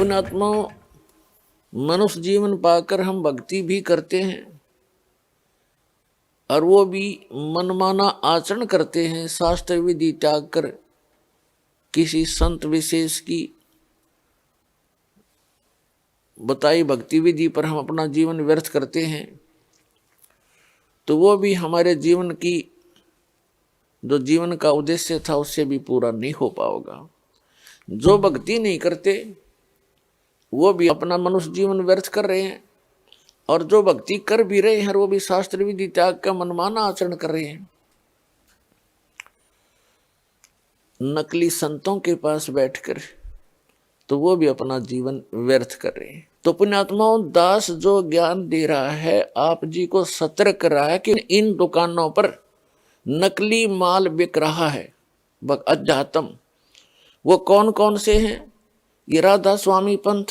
पुण्यात्माओं, मनुष्य जीवन पाकर हम भक्ति भी करते हैं और वो भी मनमाना आचरण करते हैं। शास्त्र विधि त्याग कर किसी संत विशेष की बताई भक्ति विधि पर हम अपना जीवन व्यर्थ करते हैं, तो वो भी हमारे जीवन की जो जीवन का उद्देश्य था उससे भी पूरा नहीं हो पाएगा। जो भक्ति नहीं करते वो भी अपना मनुष्य जीवन व्यर्थ कर रहे हैं, और जो भक्ति कर भी रहे हैं वो भी शास्त्र विधि त्याग का मनमाना आचरण कर रहे हैं। नकली संतों के पास बैठकर तो वो भी अपना जीवन व्यर्थ कर रहे हैं। तो पुण्यात्माओं, दास जो ज्ञान दे रहा है आप जी को सतर्क कर रहा है कि इन दुकानों पर नकली माल बिक रहा है अध्यात्म। वो कौन कौन से हैं? ये राधा स्वामी पंथ,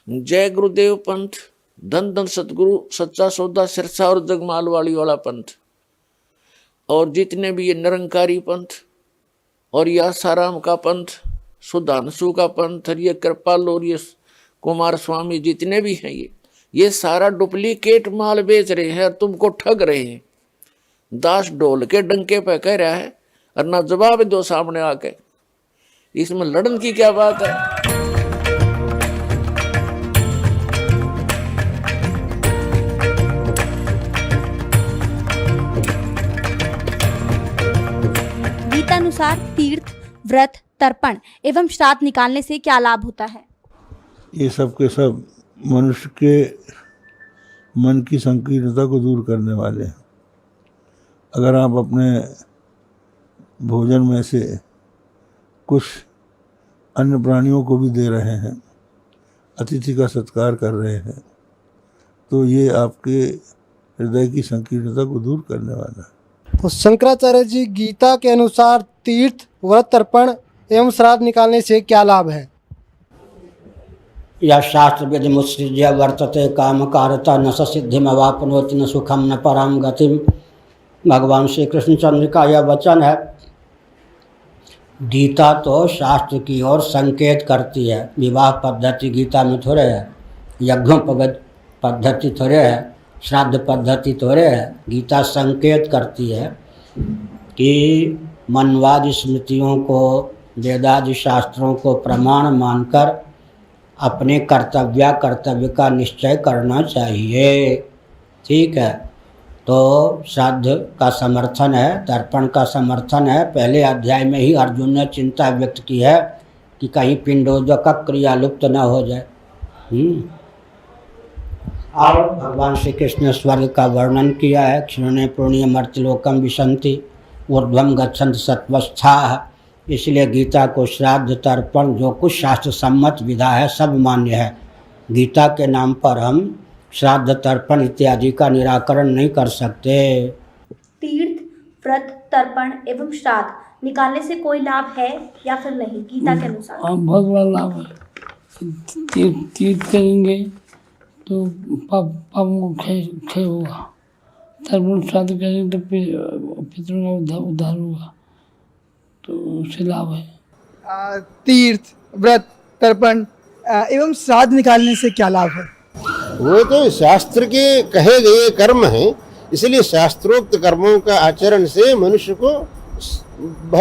जय गुरुदेव पंथ, धन धन सतगुरु, सच्चा सौदा, सिरसा और जगमाल वाली वाला पंथ, और जितने भी ये निरंकारी पंथ और ये आसाराम का पंथ, सुधांशु का पंथ, और ये कृपाल और ये कुमार स्वामी, जितने भी हैं ये सारा डुप्लीकेट माल बेच रहे हैं और तुमको ठग रहे हैं। दास ढोल के डंके पे कह रहा है और ना जवाब दो सामने आके। इसमें लड़न की क्या बात है? गीतानुसार तीर्थ, व्रत, तर्पण एवं श्राद्ध निकालने से क्या लाभ होता है? ये सब के सब मनुष्य के मन की संकीर्णता को दूर करने वाले हैं। अगर आप अपने भोजन में से कुछ अन्य प्राणियों को भी दे रहे हैं, अतिथि का सत्कार कर रहे हैं, तो ये आपके हृदय की संकीर्णता को दूर करने वाला है। तो शंकराचार्य जी, गीता के अनुसार तीर्थ, व्रत, तर्पण एवं श्राद्ध निकालने से क्या लाभ है? या शास्त्र विधि मुत्सृज्य वर्तते काम कारता न सिद्धिमवाप्नोति न सुखम न पराम गतिम। भगवान श्री कृष्णचंद्र का यह वचन है। गीता तो शास्त्र की ओर संकेत करती है। विवाह पद्धति गीता में थोड़े है, यज्ञ पद्धति थोड़े है, श्राद्ध पद्धति थोड़े है। गीता संकेत करती है कि मनवादी स्मृतियों को, वेदादि शास्त्रों को प्रमाण मानकर अपने कर्तव्य का निश्चय करना चाहिए। ठीक है, तो श्राद्ध का समर्थन है, तर्पण का समर्थन है। पहले अध्याय में ही अर्जुन ने चिंता व्यक्त की है कि कहीं पिंडोदक क्रिया लुप्त न हो जाए। और भगवान श्री कृष्ण ने स्वर्ग का वर्णन किया है। क्षीणे पुण्य मर्त्यलोकम विशंति ऊर्ध्वम गच्छन्ति सत्वस्थाः। इसलिए गीता को श्राद्ध, तर्पण, जो कुछ शास्त्र सम्मत विधा है सब मान्य है। गीता के नाम पर हम श्राद्ध, तर्पण इत्यादि का निराकरण नहीं कर सकते। तीर्थ, व्रत, तर्पण एवं श्राद्ध निकालने से कोई लाभ है या फिर नहीं गीता के अनुसार? बहुत बड़ा लाभ है। तीर्थ करेंगे तो पापों का क्षय होगा। तर्पण श्राद्ध करेंगे तो पितरों का उद्धार होगा, तो उससे लाभ है। तीर्थ, व्रत, तर्पण एवं श्राद्ध निकालने से क्या लाभ है? वो तो शास्त्र के कहे गए कर्म हैं, इसलिए शास्त्रोक्त कर्मों का आचरण से मनुष्य को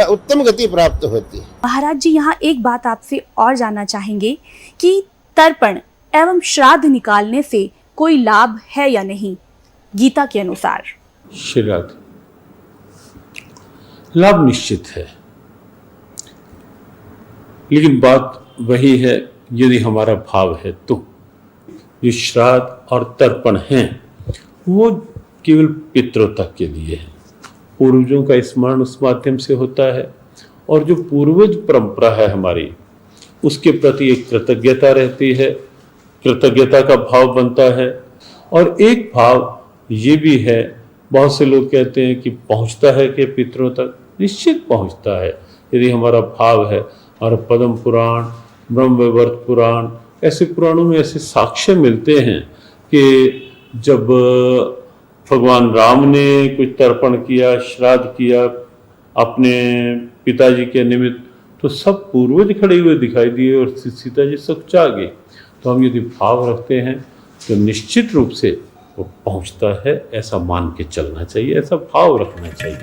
उत्तम गति प्राप्त होती है। महाराज जी, यहाँ एक बात आपसे और जानना चाहेंगे कि तर्पण एवं श्राद्ध निकालने से कोई लाभ है या नहीं गीता के अनुसार? श्राद्ध लाभ निश्चित है, लेकिन बात वही है यदि हमारा भाव है तो। जो श्राद्ध और तर्पण हैं वो केवल पितरों तक के लिए है। पूर्वजों का स्मरण उस माध्यम से होता है, और जो पूर्वज परंपरा है हमारी उसके प्रति एक कृतज्ञता रहती है, कृतज्ञता का भाव बनता है। और एक भाव ये भी है, बहुत से लोग कहते हैं कि पहुंचता है कि पितरों तक, निश्चित पहुंचता है यदि हमारा भाव है। और पद्म पुराण, ब्रह्मवैवर्त पुराण, ऐसे पुराणों में ऐसे साक्ष्य मिलते हैं कि जब भगवान राम ने कुछ तर्पण किया, श्राद्ध किया अपने पिताजी के निमित्त, तो सब पूर्वज खड़े हुए दिखाई दिए और सीता जी सकुचा गए। तो हम यदि भाव रखते हैं तो निश्चित रूप से वो पहुंचता है, ऐसा मान के चलना चाहिए, ऐसा भाव रखना चाहिए।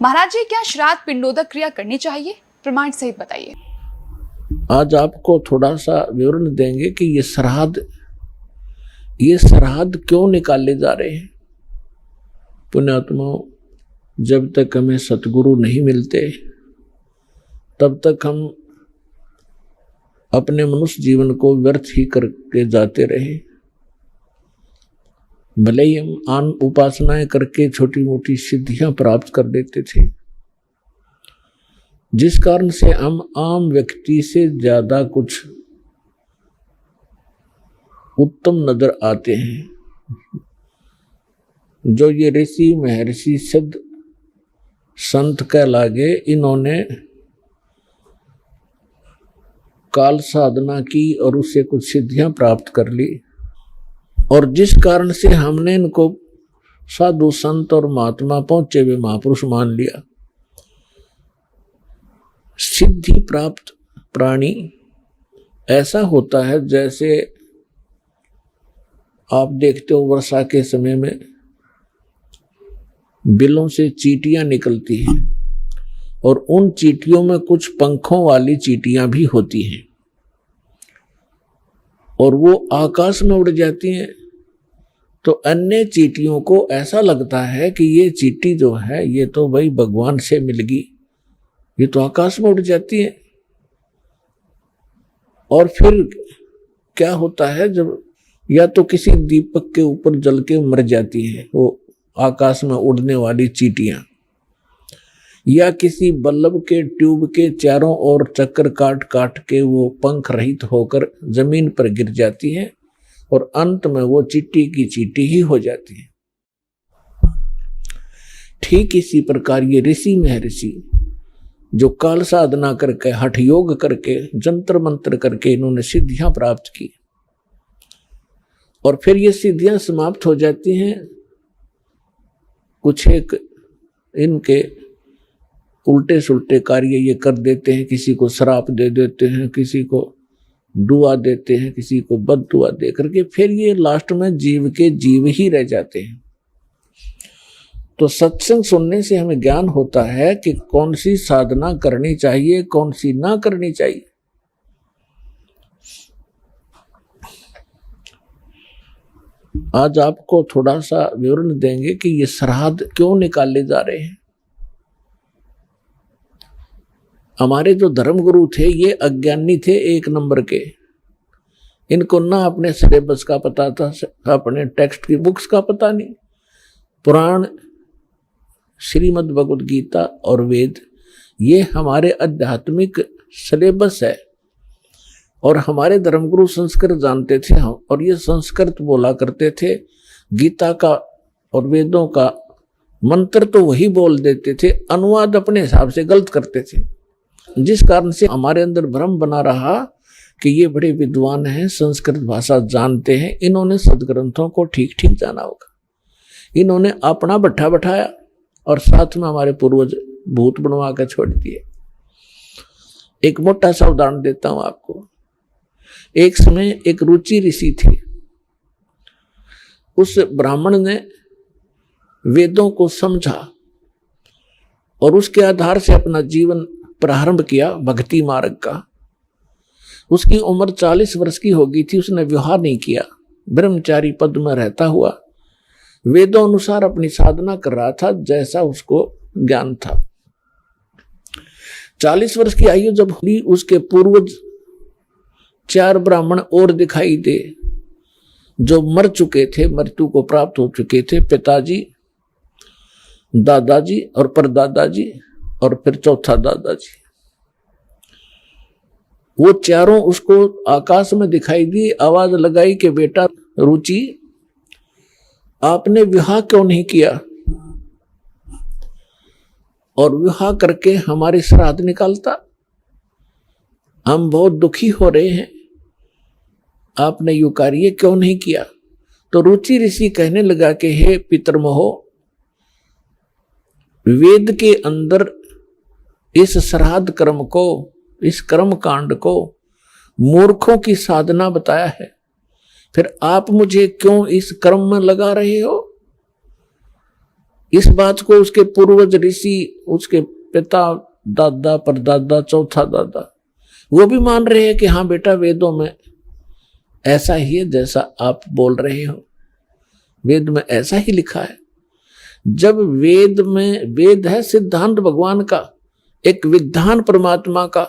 महाराज जी, क्या श्राद्ध पिंडोदक क्रिया करनी चाहिए? प्रमाण सहित बताइए। आज आपको थोड़ा सा विवरण देंगे कि ये श्राद्ध क्यों निकाले जा रहे हैं। पुण्यात्माओं, जब तक हमें सतगुरु नहीं मिलते तब तक हम अपने मनुष्य जीवन को व्यर्थ ही करके जाते रहे। भले ही हम आन उपासनाएं करके छोटी मोटी सिद्धियां प्राप्त कर लेते थे, जिस कारण से हम आम व्यक्ति से ज्यादा कुछ उत्तम नजर आते हैं। जो ये ऋषि महर्षि सिद्ध संत कहलागे, इन्होंने काल साधना की और उससे कुछ सिद्धियां प्राप्त कर ली, और जिस कारण से हमने इनको साधु संत और महात्मा पहुंचे हुए महापुरुष मान लिया। सिद्धि प्राप्त प्राणी ऐसा होता है जैसे आप देखते हो वर्षा के समय में बिलों से चींटियां निकलती हैं, और उन चींटियों में कुछ पंखों वाली चींटियां भी होती हैं, और वो आकाश में उड़ जाती हैं। तो अन्य चींटियों को ऐसा लगता है कि ये चींटी जो है ये तो भाई भगवान से मिल गई, ये तो आकाश में उड़ जाती है। और फिर क्या होता है, जब या तो किसी दीपक के ऊपर जल के मर जाती है वो आकाश में उड़ने वाली चींटियां, या किसी बल्ब के ट्यूब के चारों ओर चक्कर काट काट के वो पंख रहित होकर जमीन पर गिर जाती है, और अंत में वो चींटी की चींटी ही हो जाती है। ठीक इसी प्रकार ये ऋषि महर्षि जो काल साधना करके, हठ योग करके, जंतर मंत्र करके इन्होंने सिद्धियां प्राप्त की, और फिर ये सिद्धियां समाप्त हो जाती हैं। कुछ एक इनके उल्टे सुल्टे कार्य ये कर देते हैं, किसी को श्राप दे देते हैं, किसी को दुआ देते हैं, किसी को बद दुआ दे करके फिर ये लास्ट में जीव के जीव ही रह जाते हैं। तो सत्संग सुनने से हमें ज्ञान होता है कि कौन सी साधना करनी चाहिए, कौन सी ना करनी चाहिए। आज आपको थोड़ा सा विवरण देंगे कि ये श्राद्ध क्यों निकाले जा रहे हैं। हमारे जो धर्मगुरु थे ये अज्ञानी थे एक नंबर के। इनको ना अपने सिलेबस का पता था, अपने टेक्स्ट की बुक्स का पता नहीं। पुराण, श्रीमद् भगवद गीता और वेद ये हमारे आध्यात्मिक सिलेबस है, और हमारे धर्मगुरु संस्कृत जानते थे हम, और ये संस्कृत बोला करते थे। गीता का और वेदों का मंत्र तो वही बोल देते थे, अनुवाद अपने हिसाब से गलत करते थे, जिस कारण से हमारे अंदर भ्रम बना रहा कि ये बड़े विद्वान हैं, संस्कृत भाषा जानते हैं, इन्होंने सदग्रंथों को ठीक ठीक जाना होगा। इन्होंने अपना भट्ठा बैठाया और साथ में हमारे पूर्वज भूत बनवा कर छोड़ दिए। एक मोटा सा उदाहरण देता हूं आपको। एक समय एक रुचि ऋषि थे। उस ब्राह्मण ने वेदों को समझा और उसके आधार से अपना जीवन प्रारंभ किया भक्ति मार्ग का। उसकी उम्र 40 वर्ष की हो गई थी, उसने विवाह नहीं किया, ब्रह्मचारी पद में रहता हुआ वेदों अनुसार अपनी साधना कर रहा था जैसा उसको ज्ञान था। 40 वर्ष की आयु जब हुई, उसके पूर्वज 4 ब्राह्मण और दिखाई दे जो मर चुके थे, मृत्यु को प्राप्त हो चुके थे। पिताजी, दादाजी और परदादाजी और फिर चौथा दादाजी। वो चारों उसको आकाश में दिखाई दी। आवाज लगाई कि बेटा रुचि, आपने विवाह क्यों नहीं किया? और विवाह करके हमारी श्राद्ध निकालता। हम बहुत दुखी हो रहे हैं, आपने यू कार्य क्यों नहीं किया? तो रुचि ऋषि कहने लगा कि हे पितरमोहो, वेद के अंदर इस श्राद्ध कर्म को, इस कर्म कांड को मूर्खों की साधना बताया है, फिर आप मुझे क्यों इस कर्म में लगा रहे हो? इस बात को उसके पूर्वज ऋषि, उसके पिता, दादा, परदादा, चौथा दादा, वो भी मान रहे हैं कि हाँ बेटा, वेदों में ऐसा ही है जैसा आप बोल रहे हो, वेद में ऐसा ही लिखा है। जब वेद में, वेद है सिद्धांत भगवान का, एक विधान परमात्मा का,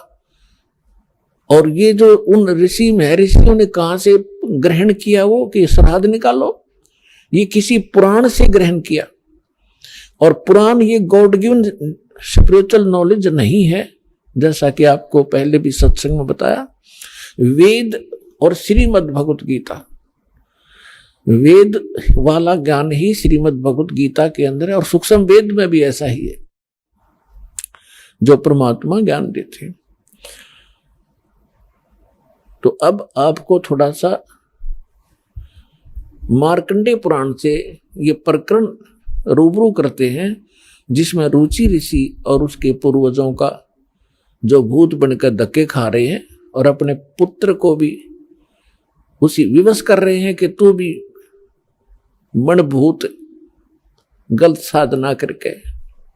और ये जो उन ऋषि महर्षियों ने कहां से ग्रहण किया वो कि श्राद्ध निकालो, ये किसी पुराण से ग्रहण किया। और पुराण ये गॉड गिवन स्पिरिचुअल नॉलेज नहीं है, जैसा कि आपको पहले भी सत्संग में बताया। वेद और श्रीमद् भगवत गीता, वेद वाला ज्ञान ही श्रीमद् भगवत गीता के अंदर है, और सूक्ष्म वेद में भी ऐसा ही है जो परमात्मा ज्ञान देते हैं। तो अब आपको थोड़ा सा मार्कंडेय पुराण से ये प्रकरण रूबरू करते हैं, जिसमें रुचि ऋषि और उसके पूर्वजों का जो भूत बनकर धक्के खा रहे हैं और अपने पुत्र को भी उसी विवश कर रहे हैं कि तू भी मन भूत गलत साधना करके।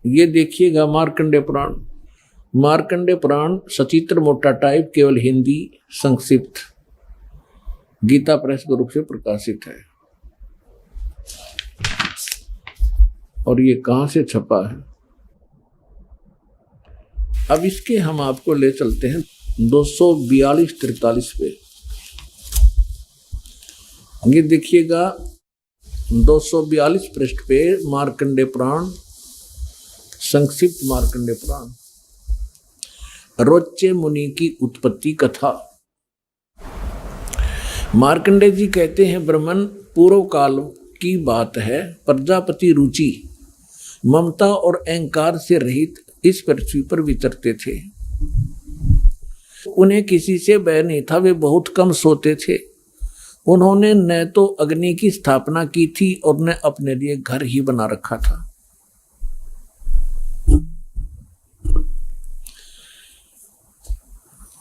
ये देखिएगा मार्कंडेय पुराण, मार्कंडेय पुराण सचित्र मोटा टाइप, केवल हिंदी संक्षिप्त, गीता प्रेस के रूप से प्रकाशित है। और ये कहां से छपा है? अब इसके हम आपको ले चलते हैं 242-43 पे। ये देखिएगा 242 पृष्ठ पे मार्कंडेय पुराण, संक्षिप्त मार्कंडेय पुराण, रोच्य मुनि की उत्पत्ति कथा। मार्कंडेय जी कहते हैं, ब्रह्मन पूर्व काल की बात है, प्रजापति रुचि ममता और अहंकार से रहित इस पृथ्वी पर विचरते थे। उन्हें किसी से भय नहीं था, वे बहुत कम सोते थे। उन्होंने न तो अग्नि की स्थापना की थी और न अपने लिए घर ही बना रखा था।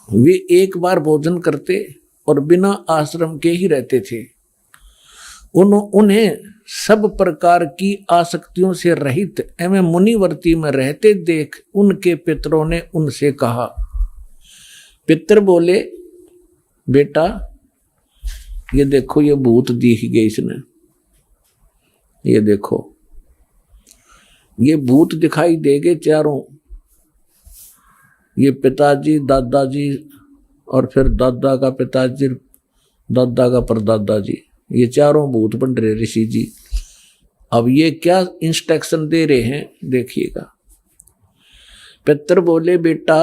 वे एक बार भोजन करते और बिना आश्रम के ही रहते थे। उन्हें सब प्रकार की आसक्तियों से रहित एवं मुनिवर्ती में रहते देख उनके पितरों ने उनसे कहा। पितर बोले, बेटा ये देखो, ये भूत दिख गए इसने, ये देखो ये भूत दिखाई देंगे चारों, ये पिताजी, दादाजी और फिर दादा का पिताजी, दादा का परदादा जी, ये चारों भूत बन रहे ऋषि जी। अब ये क्या इंस्ट्रक्शन दे रहे हैं देखिएगा। पितर बोले, बेटा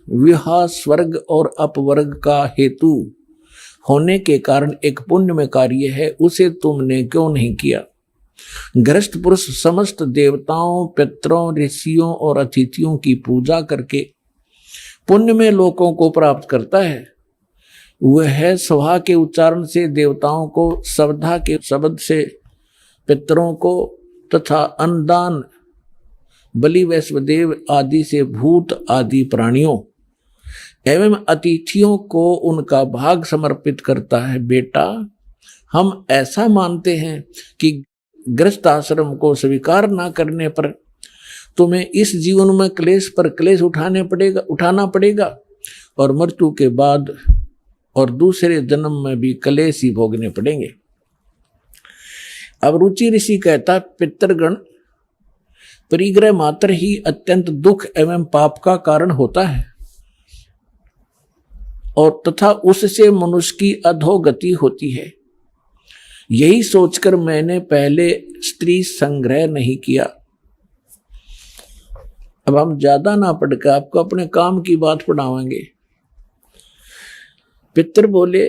विवाह स्वर्ग और अपवर्ग का हेतु होने के कारण एक पुण्य में कार्य है, उसे तुमने क्यों नहीं किया? गृहस्थ पुरुष समस्त देवताओं, पितरों, ऋषियों और अतिथियों की पूजा करके पुण्य में लोगों को प्राप्त करता है। वह स्वाहा के उच्चारण से देवताओं को, श्रद्धा के शब्द से पितरों को तथा अन्नदान, बलि वैश्वदेव आदि से भूत आदि प्राणियों एवं अतिथियों को उनका भाग समर्पित करता है। बेटा हम ऐसा मानते हैं कि गृहस्थ आश्रम को स्वीकार न करने पर तुम्हें इस जीवन में क्लेश पर क्लेश उठाना पड़ेगा और मृत्यु के बाद और दूसरे जन्म में भी क्लेश ही भोगने पड़ेंगे। अब रुचि ऋषि कहता, पितृगण परिग्रह मात्र ही अत्यंत दुख एवं पाप का कारण होता है और तथा उससे मनुष्य की अधोगति होती है। यही सोचकर मैंने पहले स्त्री संग्रह नहीं किया। अब हम ज्यादा ना पढ़कर आपको अपने काम की बात पढ़ावांगे। पितर बोले,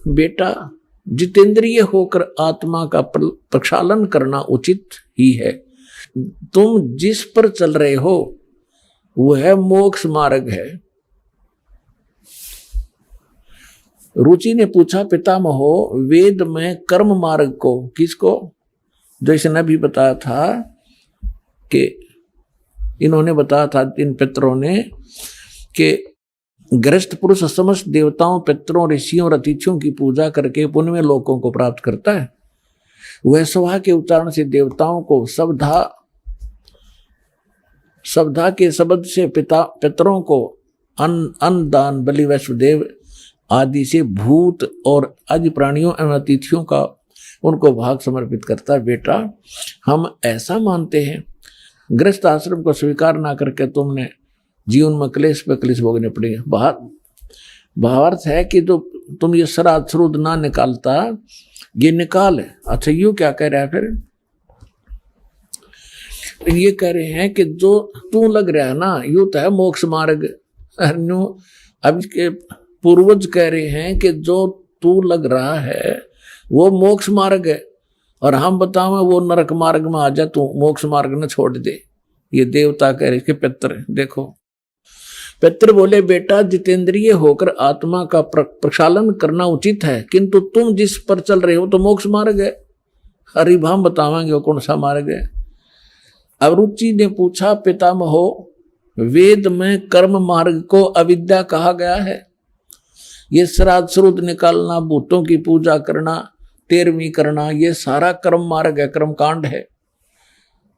बेटा जितेंद्रिय होकर आत्मा का प्रक्षालन करना उचित ही है। तुम जिस पर चल रहे हो वह मोक्ष मार्ग है। रुचि ने पूछा, पितामहो वेद में कर्म मार्ग को, किसको? जैसे ने भी बताया था कि इन्होंने बताया था, इन पितरों ने, कि गृहस्थ पुरुष समस्त देवताओं, पितरों, ऋषियों और अतिथियों की पूजा करके पुण्य लोकों को प्राप्त करता है। वह सभा के उच्चारण से देवताओं को सवधा के शब्द से पितरों को अन्न दान, बलि, वैष्णदेव आदि से भूत और आदि प्राणियों एवं अतिथियों का उनको भाग समर्पित करता है। बेटा, हम ऐसा मानते हैं, गृहस्थ आश्रम को स्वीकार ना करके तुमने जीवन में क्लेश पे क्लेश भोगने पड़ेंगे। भावार्थ है कि तो तुम ये श्राद्ध श्रुद्ध ना निकालता, ये निकाल। अच्छा, यूं क्या कह रहा है फिर? ये कह रहे हैं कि जो तू लग रहा है ना, यूं तो है मोक्ष मार्ग। अब के पूर्वज कह रहे हैं कि जो तू लग रहा है वो मोक्ष मार्ग है, और हम बताओ वो नरक मार्ग में आ जा, तू मोक्ष मार्ग न छोड़ दे। ये देवता कह रहे कि पितर। देखो, पितर बोले, बेटा जितेंद्रिय होकर आत्मा का प्रक्षालन करना उचित है, किंतु तुम जिस पर चल रहे हो तो मोक्ष मार्ग है। हरिभाम बतावांगे वो कौन सा मार्ग है। अब रुचि ने पूछा, पितामहो वेद में कर्म मार्ग को अविद्या कहा गया है। ये श्राद्ध श्रुद्ध निकालना, भूतों की पूजा करना, तेरहवीं करना, ये सारा कर्म मार्ग है, कर्म कांड है।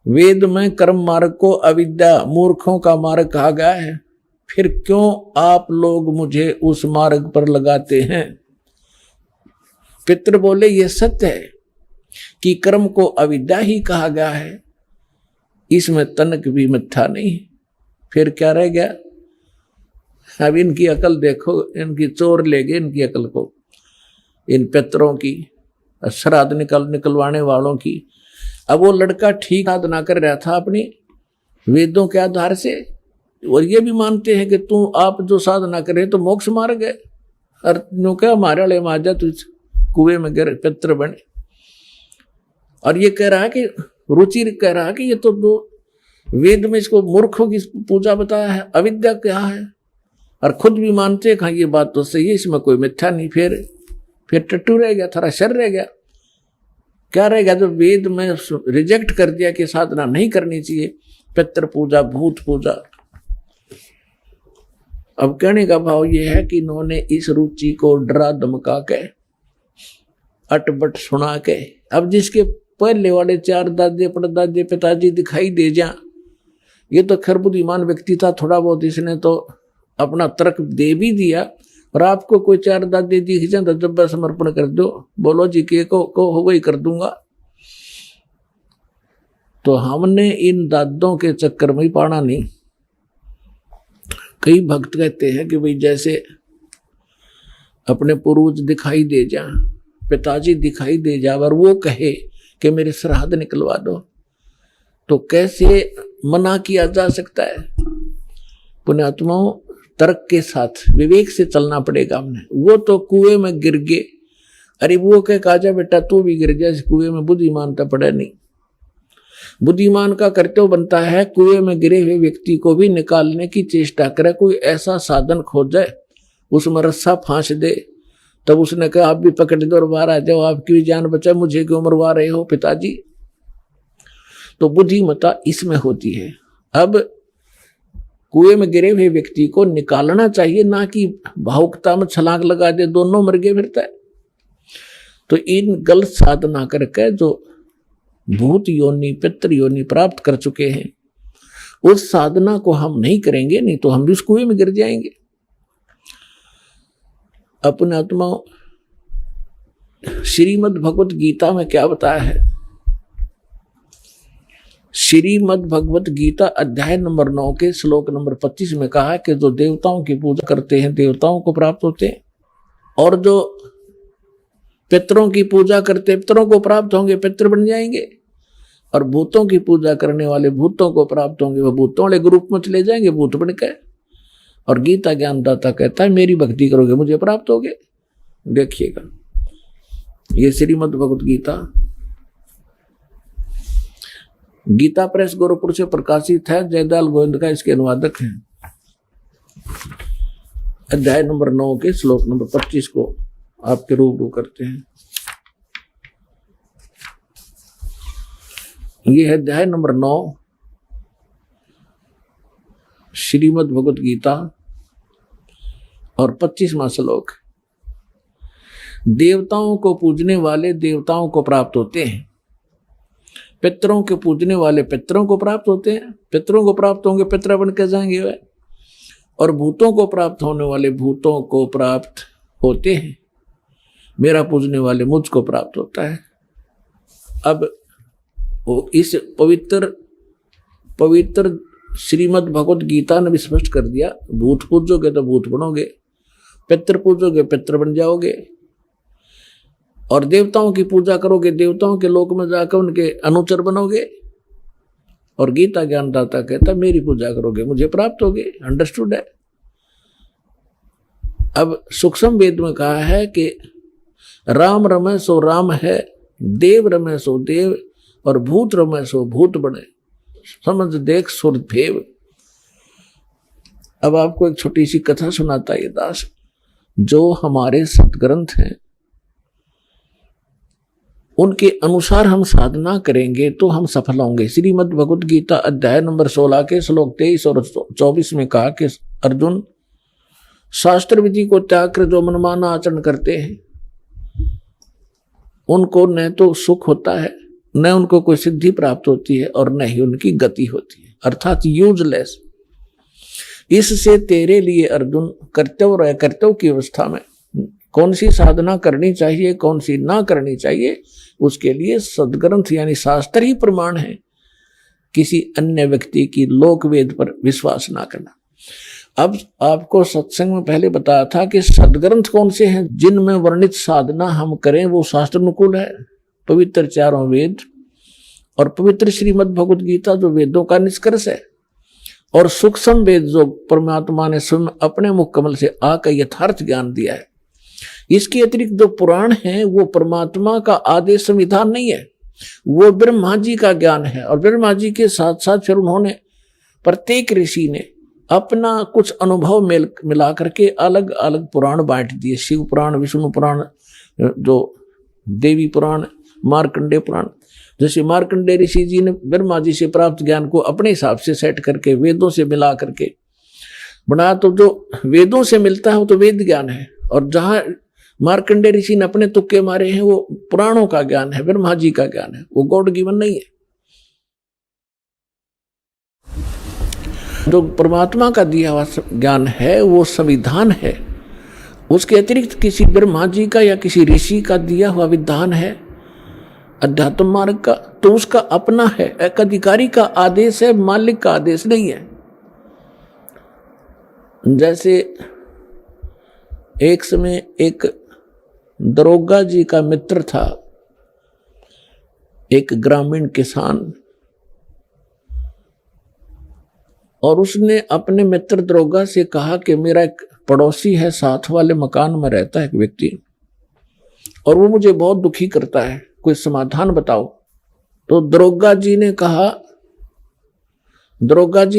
वेद में कर्म मार्ग को अविद्या, मूर्खों का मार्ग कहा गया है। फिर क्यों आप लोग मुझे उस मार्ग पर लगाते हैं? पितर बोले, ये सत्य है कि कर्म को अविद्या ही कहा गया है, इसमें तनक भी मिथ्या नहीं। फिर क्या रह गया? अब इनकी अकल देखो, इनकी चोर ले गए इनकी अकल को, इन पितरों की, श्राद्ध निकलवाने वालों की। अब वो लड़का ठीक साधना कर रहा था अपनी वेदों के आधार से, और ये भी मानते हैं कि तू आप जो साधना करे तो मोक्ष मार्ग है। और नो क्या हमारे वाले माजा तुझ कुएं में गिर पितर बने। और ये कह रहा है कि रुचि कह रहा है कि ये तो दो वेद में इसको मूर्खों की पूजा बताया है, अविद्या क्या है। और खुद भी मानते हैं, हाँ ये बात तो सही है, इसमें कोई मिथ्या नहीं। फिर टट्टू रह गया, थोड़ा शर रह गया। क्या रह गया? जो वेद में रिजेक्ट कर दिया कि साधना नहीं करनी चाहिए, पितर पूजा, भूत पूजा। अब कहने का भाव यह है कि इन्होंने इस रुचि को डरा धमका के, अटबट सुना के, अब जिसके पहले वाले 4 दादे परदादे पिताजी दिखाई दे जा, ये तो खैर बुद्धिमान व्यक्ति था, थोड़ा बहुत इसने तो अपना तर्क दे भी दिया। और आपको कोई 4 दादे दिख जाए तो जब समर्पण कर दो, बोलो जी के को हो गई कर दूंगा। तो हमने इन दादों के चक्कर में ही पड़ा नहीं। कई भक्त कहते हैं कि भाई जैसे अपने पूर्वज दिखाई दे जा, पिताजी दिखाई दे जा, और वो कहे कि मेरे श्राद्ध निकलवा दो, तो कैसे मना किया जा सकता है? पुण्यात्माओं, तर्क के साथ विवेक से चलना पड़ेगा हमने। वो तो कुएं में गिर गए, अरे वो कह काजा बेटा तू भी गिर जा इस कुएं में, बुद्धिमान तो पड़ा नहीं। बुद्धिमान का कर्तव्य बनता है कुएं में गिरे हुए व्यक्ति को भी निकालने की चेष्टा करे, कोई ऐसा साधन खोजे, उसमें रस्सा फांस दे। तब उसने कहा आप भी पकड़ दो और बाहर आ जाओ, आपकी भी जान बचाए, मुझे क्यों मरवा रहे हो पिताजी? तो बुद्धिमत्ता इसमें होती है। अब कुएं में गिरे हुए व्यक्ति को निकालना चाहिए, ना कि भावुकता में छलांग लगा दे, दोनों मर गए फिरता है। तो इन गलत साधना करके जो भूत योनि, पितृ योनि प्राप्त कर चुके हैं, उस साधना को हम नहीं करेंगे, नहीं तो हम भी उस कुएं में गिर जाएंगे। अपने आत्मा श्रीमद् भगवत गीता में क्या बताया है? श्रीमद् भगवत गीता अध्याय नंबर 9 के श्लोक नंबर 25 में कहा है कि जो देवताओं की पूजा करते हैं देवताओं को प्राप्त होते हैं, और जो पितरों की पूजा करते पितरों को प्राप्त होंगे, पितर बन जाएंगे। और भूतों की पूजा करने वाले भूतों को प्राप्त होंगे, वह भूतों वाले ग्रुप में चले जाएंगे, भूत बन के। और गीता ज्ञानदाता कहता है मेरी भक्ति करोगे मुझे प्राप्त होगे। देखिएगा, ये श्रीमद् भगवत गीता गीता प्रेस गोरखपुर से प्रकाशित है। जयदयाल गोविंद का इसके अनुवादक हैं। अध्याय नंबर 9 के श्लोक नंबर 25 को आपके रूबरू करते हैं। ये है अध्याय नंबर 9 श्रीमद् भगवत गीता और 25वां श्लोक। देवताओं को पूजने वाले देवताओं को प्राप्त होते हैं, पितरों के पूजने वाले पितरों को प्राप्त होते हैं, पितरों को प्राप्त होंगे पितर बन के जाएंगे वे, और भूतों को प्राप्त होने वाले भूतों को प्राप्त होते हैं, मेरा पूजने वाले मुझको प्राप्त होता है। अब वो इस पवित्र श्रीमद् भगवत गीता ने भी स्पष्ट कर दिया, भूत पूजोगे तो भूत बनोगे, पितर पूजोगे पितर बन जाओगे, और देवताओं की पूजा करोगे देवताओं के लोक में जाकर उनके अनुचर बनोगे। और गीता ज्ञानदाता कहता मेरी पूजा करोगे मुझे प्राप्त होगे। अंडरस्टूड है। अब सूक्ष्म वेद में कहा है कि राम रमे सो राम है, देव रमे सो देव, और भूत रमे सो भूत बने, समझ देख सुर भेव। अब आपको एक छोटी सी कथा सुनाता है दास। जो हमारे सदग्रंथ हैं उनके अनुसार हम साधना करेंगे तो हम सफल होंगे। श्रीमद् भगवत गीता अध्याय नंबर 16 के श्लोक 23 और 24 में कहा कि अर्जुन, शास्त्र विधि को त्याग कर जो मनमाना आचरण करते हैं उनको न तो सुख होता है, न उनको कोई सिद्धि प्राप्त होती है, और न ही उनकी गति होती है, अर्थात यूजलेस। इससे तेरे लिए अर्जुन कर्तव्य और अकर्तव्य की अवस्था में कौन सी साधना करनी चाहिए कौन सी ना करनी चाहिए, उसके लिए सदग्रंथ यानी शास्त्र ही प्रमाण है। किसी अन्य व्यक्ति की लोक वेद पर विश्वास ना करना। अब आपको सत्संग में पहले बताया था कि सदग्रंथ कौन से हैं जिनमें वर्णित साधना हम करें वो शास्त्र अनुकूल है। पवित्र चारों वेद और पवित्र श्रीमद् भगवत गीता जो वेदों का निष्कर्ष है, और सूक्ष्म वेद जो परमात्मा ने स्वयं अपने मुख कमल से आकर यथार्थ ज्ञान दिया है। इसके अतिरिक्त जो पुराण है वो परमात्मा का आदेश संविधान नहीं है, वो ब्रह्मा जी का ज्ञान है। और ब्रह्मा जी के साथ साथ फिर उन्होंने प्रत्येक ऋषि ने अपना कुछ अनुभव मिला करके अलग अलग पुराण बांट दिए। शिव पुराण, विष्णु पुराण, जो देवी पुराण, मार्कंडेय पुराण। जैसे मार्कंडेय ऋषि जी ने ब्रह्मा जी से प्राप्त ज्ञान को अपने हिसाब से सेट करके वेदों से मिला करके बनाया, तो जो वेदों से मिलता है वो तो वेद ज्ञान है, और जहां मार्कंडेय ऋषि ने अपने तुक्के मारे हैं वो पुराणों का ज्ञान है, ब्रह्मा जी का ज्ञान है, वो गॉड गिवन नहीं है। जो परमात्मा का दिया हुआ ज्ञान है वो संविधान है, उसके अतिरिक्त किसी ब्रह्मा जी का या किसी ऋषि का दिया हुआ विधान है अध्यात्म मार्ग का, तो उसका अपना है, एक अधिकारी का आदेश है, मालिक का आदेश नहीं है। जैसे एक समय एक दरोगा जी का मित्र था, एक ग्रामीण किसान, और उसने अपने मित्र दरोगा से कहा कि मेरा एक पड़ोसी है, साथ वाले मकान में रहता है एक व्यक्ति, और वो मुझे बहुत दुखी करता है, कोई समाधान बताओ। तो दरोगा जी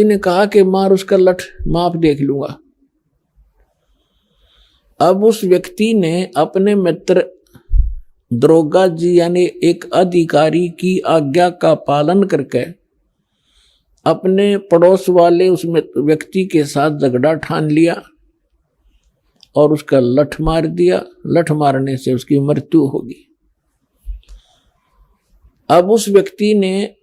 ने कहा कि मार उसका लठ, माप देख लूंगा। अब उस व्यक्ति ने अपने मित्र दरोगा जी यानी एक अधिकारी की आज्ञा का पालन करके अपने पड़ोस वाले उस व्यक्ति के साथ झगड़ा ठान लिया और उसका लठ मार दिया। लठ मारने से उसकी मृत्यु होगी। अब उस व्यक्ति ने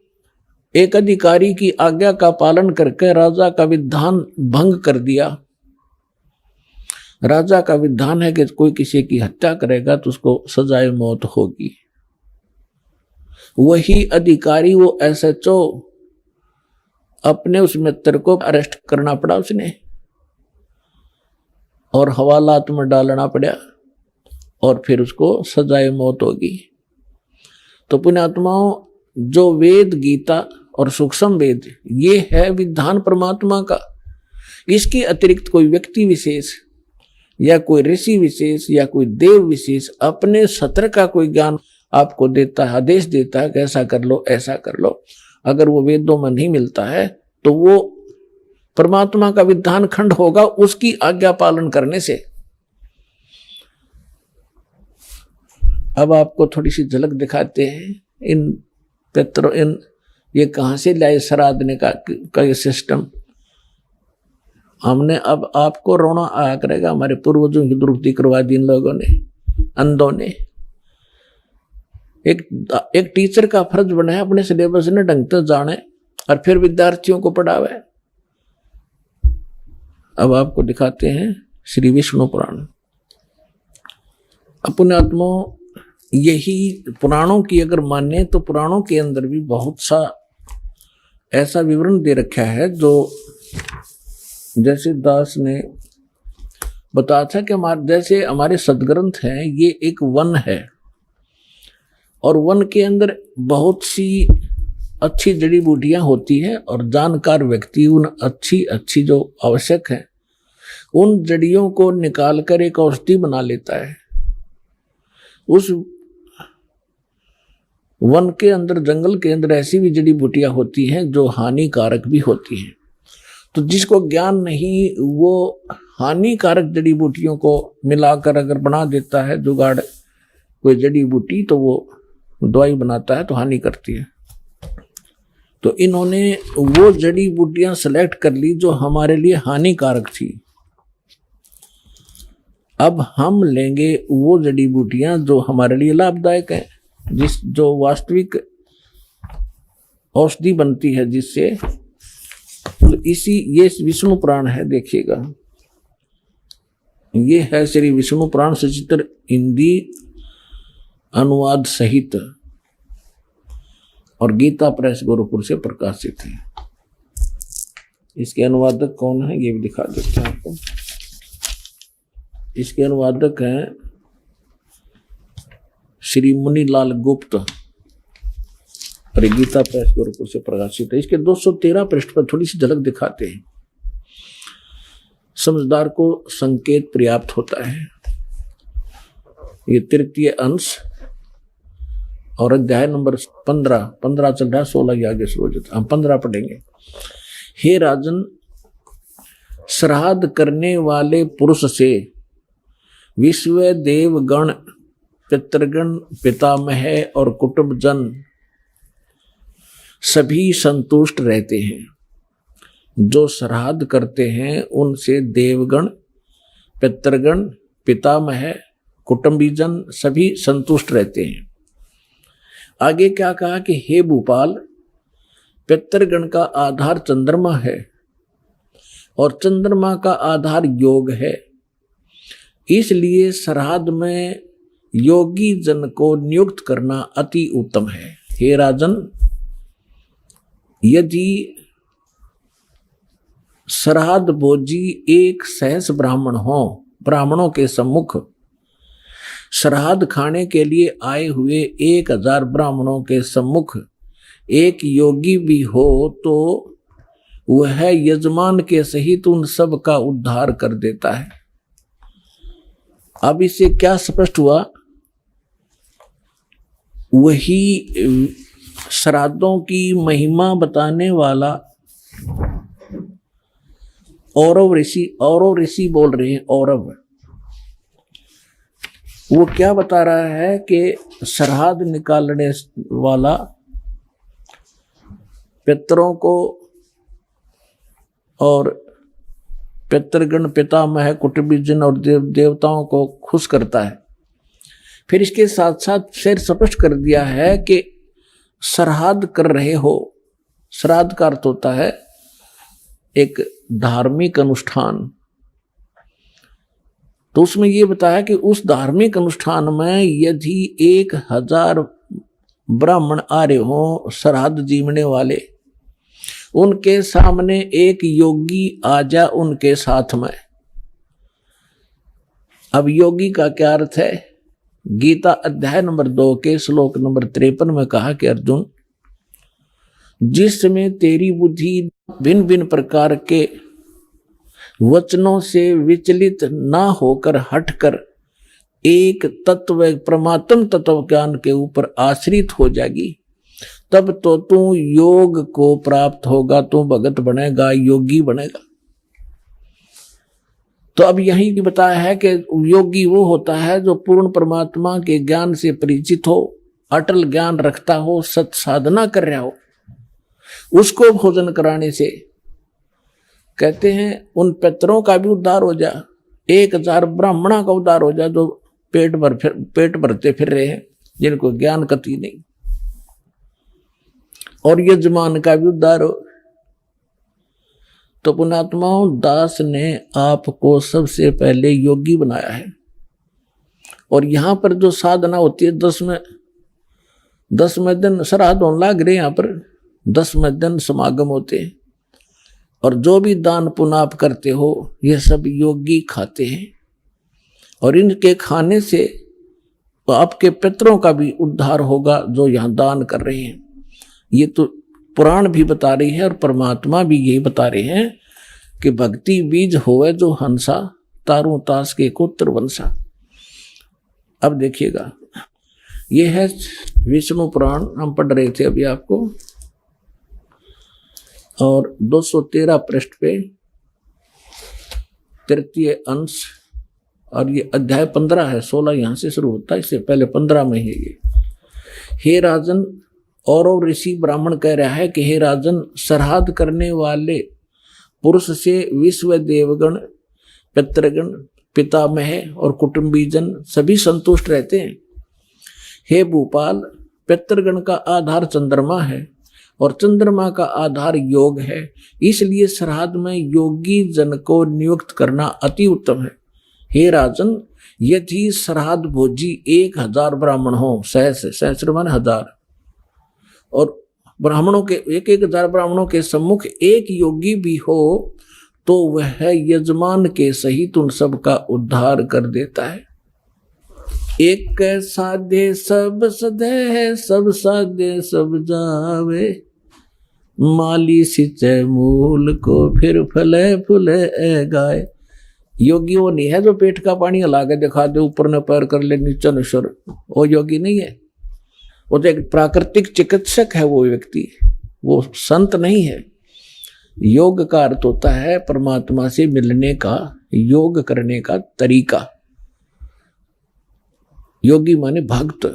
एक अधिकारी की आज्ञा का पालन करके राजा का विधान भंग कर दिया। राजा का विधान है कि कोई किसी की हत्या करेगा तो उसको सजाए मौत होगी। वही अधिकारी, वो एसएचओ, अपने उस मित्र को अरेस्ट करना पड़ा उसने, और हवालात में डालना पड़ा, और फिर उसको सजाए मौत होगी। तो पुण्यात्माओं, जो वेद, गीता और सूक्ष्म वेद, ये है विधान परमात्मा का। इसके अतिरिक्त कोई व्यक्ति विशेष या कोई ऋषि विशेष या कोई देव विशेष अपने सत्र का कोई ज्ञान आपको देता है, आदेश देता है कि ऐसा कर लो, ऐसा कर लो, अगर वो वेदों में नहीं मिलता है तो वो परमात्मा का विधान खंड होगा उसकी आज्ञा पालन करने से। अब आपको थोड़ी सी झलक दिखाते हैं इन ये कहां से लाए श्राद्ध का ये सिस्टम। हमने अब आपको रोना आया करेगा, हमारे पूर्वजों की दुरुक्ति करवा दी इन लोगों ने, अंधों ने। एक टीचर का फर्ज बना है अपने सिलेबस ने ढंग से जाने और फिर विद्यार्थियों को पढ़ावे। अब आपको दिखाते हैं श्री विष्णु पुराण। अपने आत्मा यही पुराणों की अगर माने तो पुराणों के अंदर भी बहुत सा ऐसा विवरण दे रखा है जो जैसे दास ने बताया था कि जैसे हमारे सदग्रंथ हैं ये एक वन है और वन के अंदर बहुत सी अच्छी जड़ी बूटियां होती हैं और जानकार व्यक्ति उन अच्छी जो आवश्यक है उन जड़ियों को निकाल कर एक औषधि बना लेता है। उस वन के अंदर जंगल के अंदर ऐसी भी जड़ी बूटियां होती हैं जो हानिकारक भी होती हैं। तो जिसको ज्ञान नहीं वो हानिकारक जड़ी बूटियों को मिलाकर अगर बना देता है जुगाड़ कोई जड़ी बूटी तो वो दवाई बनाता है तो हानि करती है। तो इन्होंने वो जड़ी बूटियां सेलेक्ट कर ली जो हमारे लिए हानिकारक थी। अब हम लेंगे वो जड़ी बूटियां जो हमारे लिए लाभदायक है, जो वास्तविक औषधि बनती है जिससे। तो ये विष्णु पुराण है, देखिएगा ये है श्री विष्णु पुराण सचित्र हिंदी अनुवाद सहित और गीता प्रेस गोरखपुर से प्रकाशित है। इसके अनुवादक कौन है ये भी दिखा देते हैं आपको। इसके अनुवादक हैं श्री मुनीलाल गुप्त और गीता प्रेस गोरखपुर से प्रकाशित है। इसके 213 पृष्ठ पर थोड़ी सी झलक दिखाते हैं। समझदार को संकेत पर्याप्त होता है। ये तृतीय अंश और अध्याय नंबर 15 चल रहा है, 16 के आगे शुरू हो जाता। हम 15 पढ़ेंगे। हे राजन, श्राद्ध करने वाले पुरुष से विश्व देवगण, पितृगण, पितामह और कुटुंबजन सभी संतुष्ट रहते हैं। जो श्राद्ध करते हैं उनसे देवगण, पितृगण, पितामह, कुटुंबीजन सभी संतुष्ट रहते हैं। आगे क्या कहा कि हे भूपाल, पितृगण का आधार चंद्रमा है और चंद्रमा का आधार योग है। इसलिए श्राद्ध में योगी जन को नियुक्त करना अति उत्तम है। हे राजन, यदि श्राद्ध भोजी एक सहस ब्राह्मण हो, ब्राह्मणों के सम्मुख श्राद्ध खाने के लिए आए हुए 1000 ब्राह्मणों के सम्मुख एक योगी भी हो तो वह यजमान के सहित उन सब का उद्धार कर देता है। अब इससे क्या स्पष्ट हुआ? वही श्राद्धों की महिमा बताने वाला औरव ऋषि बोल रहे हैं। औरव वो क्या बता रहा है कि श्राद्ध निकालने वाला पितरों को और पितृगण, पितामह, कुटुंबीजन और देवताओं को खुश करता है। फिर इसके साथ साथ फिर स्पष्ट कर दिया है कि श्राद्ध कर रहे हो। श्राद्ध का अर्थ होता है एक धार्मिक अनुष्ठान। तो उसमें यह बताया कि उस धार्मिक अनुष्ठान में यदि 1000 ब्राह्मण आ रहे हो श्राद्ध जीवने वाले, उनके सामने एक योगी आ जा उनके साथ में। अब योगी का क्या अर्थ है? गीता अध्याय नंबर 2 के श्लोक नंबर 53 में कहा कि अर्जुन, जिस समय तेरी बुद्धि भिन्न भिन्न प्रकार के वचनों से विचलित ना होकर हटकर एक तत्व, परमात्म तत्व ज्ञान के ऊपर आश्रित हो जाएगी, तब तो तू योग को प्राप्त होगा, तू भगत बनेगा, योगी बनेगा। तो अब यही भी बताया है कि योगी वो होता है जो पूर्ण परमात्मा के ज्ञान से परिचित हो, अटल ज्ञान रखता हो, सत साधना कर रहा हो। उसको भोजन कराने से कहते हैं उन पितरों का भी उद्धार हो जा, 1000 ब्राह्मणों का उद्धार हो जा जो पेट भरते फिर रहे हैं, जिनको ज्ञान कति नहीं, और यजमान का भी उद्धार हो। तो पुण्यात्माओं, दास ने आपको सबसे पहले योगी बनाया है। और यहां पर जो साधना होती है, 10वें दिन श्राद्ध होने लग रहे, यहाँ पर 10वें दिन समागम होते हैं। और जो भी दान पुण्य आप करते हो, ये सब योगी खाते हैं, और इनके खाने से तो आपके पितरों का भी उद्धार होगा जो यहाँ दान कर रहे हैं। ये तो पुराण भी बता रही है और परमात्मा भी यही बता रहे हैं कि भक्ति बीज होवे जो हंसा, तारू तास के कोत्र वंशा। अब देखिएगा, ये है विष्णु पुराण, हम पढ़ रहे थे अभी आपको, और 213 पृष्ठ पे 3 अंश, और ये अध्याय 15 है, 16 यहां से शुरू होता है, इससे पहले 15 में है ये। हे राजन, और ऋषि ब्राह्मण कह रहा है कि हे राजन, श्राद्ध करने वाले पुरुष से विश्व देवगण, पितृगण, पितामह और कुटुंबीजन सभी संतुष्ट रहते हैं। हे भूपाल, पितृगण का आधार चंद्रमा है और चंद्रमा का आधार योग है, इसलिए श्राद्ध में योगी जन को नियुक्त करना अति उत्तम है। हे राजन, यदि श्राद्ध भोजी 1000 ब्राह्मण हो, सहस्र मान 1000, और ब्राह्मणों के 1000 ब्राह्मणों के सम्मुख एक योगी भी हो, तो वह यजमान के सहित उन सब का उद्धार कर देता है। एक साधे सब सधे, सब साधे सब जावे, माली सिंचे मूल को फिर फले फूले गाय। योगी वो नहीं है जो पेट का पानी हिला के दिखा दे, ऊपर न पैर कर ले नीचे न सुर, वो योगी नहीं है। वो तो एक प्राकृतिक चिकित्सक है वो व्यक्ति, वो संत नहीं है। योग का अर्थ होता है परमात्मा से मिलने का, योग करने का तरीका। योगी माने भक्त,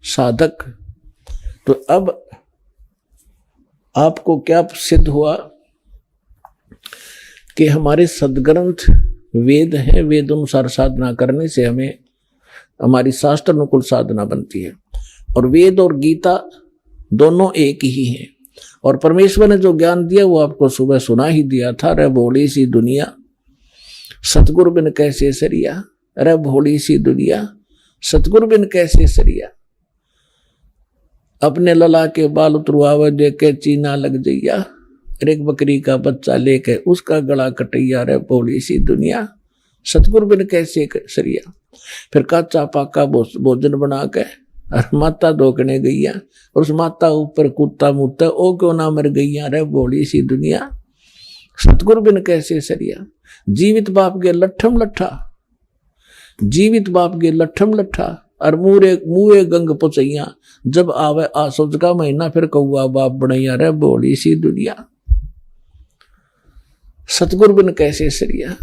साधक। तो अब आपको क्या सिद्ध हुआ कि हमारे सदग्रंथ वेद हैं, वेद अनुसार साधना करने से हमें हमारी शास्त्र अनुकूल साधना बनती है। और वेद और गीता दोनों एक ही हैं, और परमेश्वर ने जो ज्ञान दिया वो आपको सुबह सुना ही दिया था। रे भोली सी दुनिया, सतगुरु बिन कैसे सरिया, रे भोली सी दुनिया, सतगुरु बिन कैसे सरिया। अपने लला के बाल उतरवावे देके चीना लग जइया, एक बकरी का बच्चा लेके उसका गला कटैया, रे भोली सी दुनिया, सतगुरु बिन कैसे सरिया। फिर काचा पाका भोजन बना के और माता धोकने गईया, और उस माता ऊपर कुत्ता मुत्ता, ओ क्यों ना मर गईया, रे भोली सी दुनिया, सतगुरु बिन कैसे सरिया। जीवित बाप के लट्ठम लट्ठा, जीवित बाप के लट्ठम लट्ठा, और मुए गंग पुचैया, जब आवे आसोज का महीना फिर कौआ बाप बनैया, रे भोली सी दुनिया, सतगुरु बिन कैसे सरिया।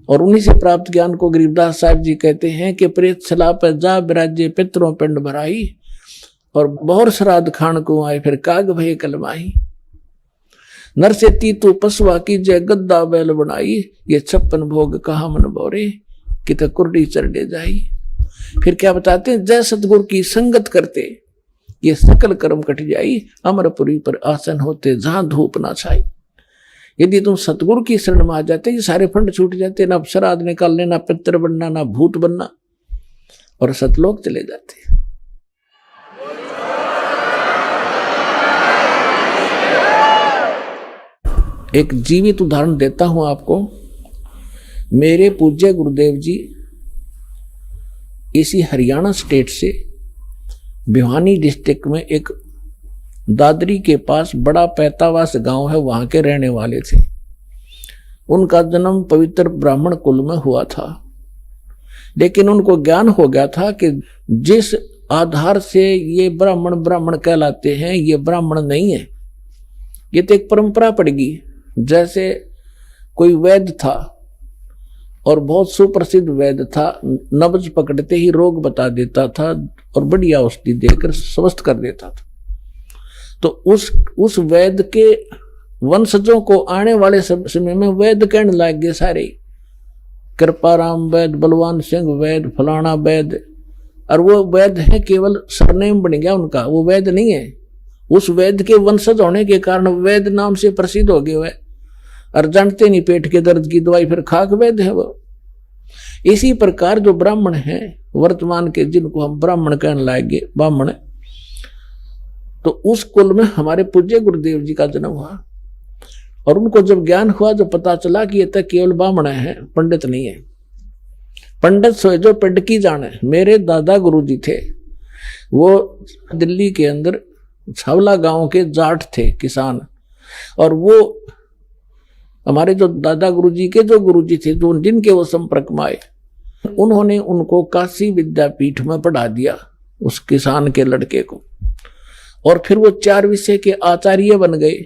और उन्हीं से प्राप्त ज्ञान को गरीबदास साहब जी कहते हैं कि प्रेत छला पर जा बिराजे पितरों पिंड भराई, और बहुर श्राद्ध खान को आए फिर काग भय कलमाही। नर से तीतु पशुआ की जय गद्दा बैल बनाई, ये 56 भोग कहा मन बोरे, कित कुर्डी चरडे जाई। फिर क्या बताते हैं, जय सतगुरु की संगत करते ये सकल कर्म कट जाई, अमरपुरी पर आसन होते जहां धूप ना छाई। यदि तुम सतगुरु की शरण में आ जाते, ये सारे फंड छूट जाते, ना श्राद्ध निकालने, ना पितर बनना, ना भूत बनना, और सतलोक चले जाते। एक जीवित उदाहरण देता हूं आपको। मेरे पूज्य गुरुदेव जी इसी हरियाणा स्टेट से भिवानी डिस्ट्रिक्ट में एक दादरी के पास बड़ा पैतावास गांव है, वहां के रहने वाले थे। उनका जन्म पवित्र ब्राह्मण कुल में हुआ था, लेकिन उनको ज्ञान हो गया था कि जिस आधार से ये ब्राह्मण ब्राह्मण कहलाते हैं, ये ब्राह्मण नहीं है। ये तो एक परंपरा पड़ेगी। जैसे कोई वैद्य था और बहुत सुप्रसिद्ध वैद्य था, नब्ज पकड़ते ही रोग बता देता था और बढ़िया औषधि देकर स्वस्थ कर देता था। तो उस वैद्य के वंशजों को आने वाले समय में वैद्य कहने लग गए सारे, कृपाराम वैद्य, बलवान सिंह वैद्य, फलाना वैद्य। और वो वैद्य है केवल सरनेम बन गया उनका, वो वैद्य नहीं है। उस वैद्य के वंशज होने के कारण वैद्य नाम से प्रसिद्ध हो गए वह, और जानते नहीं पेट के दर्द की दवाई फिर खाक वैद्य है वो। इसी प्रकार जो ब्राह्मण हैं वर्तमान के, जिनको हम ब्राह्मण कहने लाएंगे, ब्राह्मण, तो उस कुल में हमारे पूज्य गुरुदेव जी का जन्म हुआ। और उनको जब ज्ञान हुआ, जब पता चला कि ये तक केवल ब्राह्मण है, पंडित नहीं है। पंडित सोए जो पिंड की जाने। मेरे दादा गुरु जी थे, वो दिल्ली के अंदर छावला गांव के जाट थे, किसान। और वो हमारे जो दादा गुरु जी के जो गुरु जी थे, जो जिनके वो संपर्क में आए, उन्होंने उनको काशी विद्यापीठ में पढ़ा दिया, उस किसान के लड़के को। और फिर वो 4 विषय के आचार्य बन गए।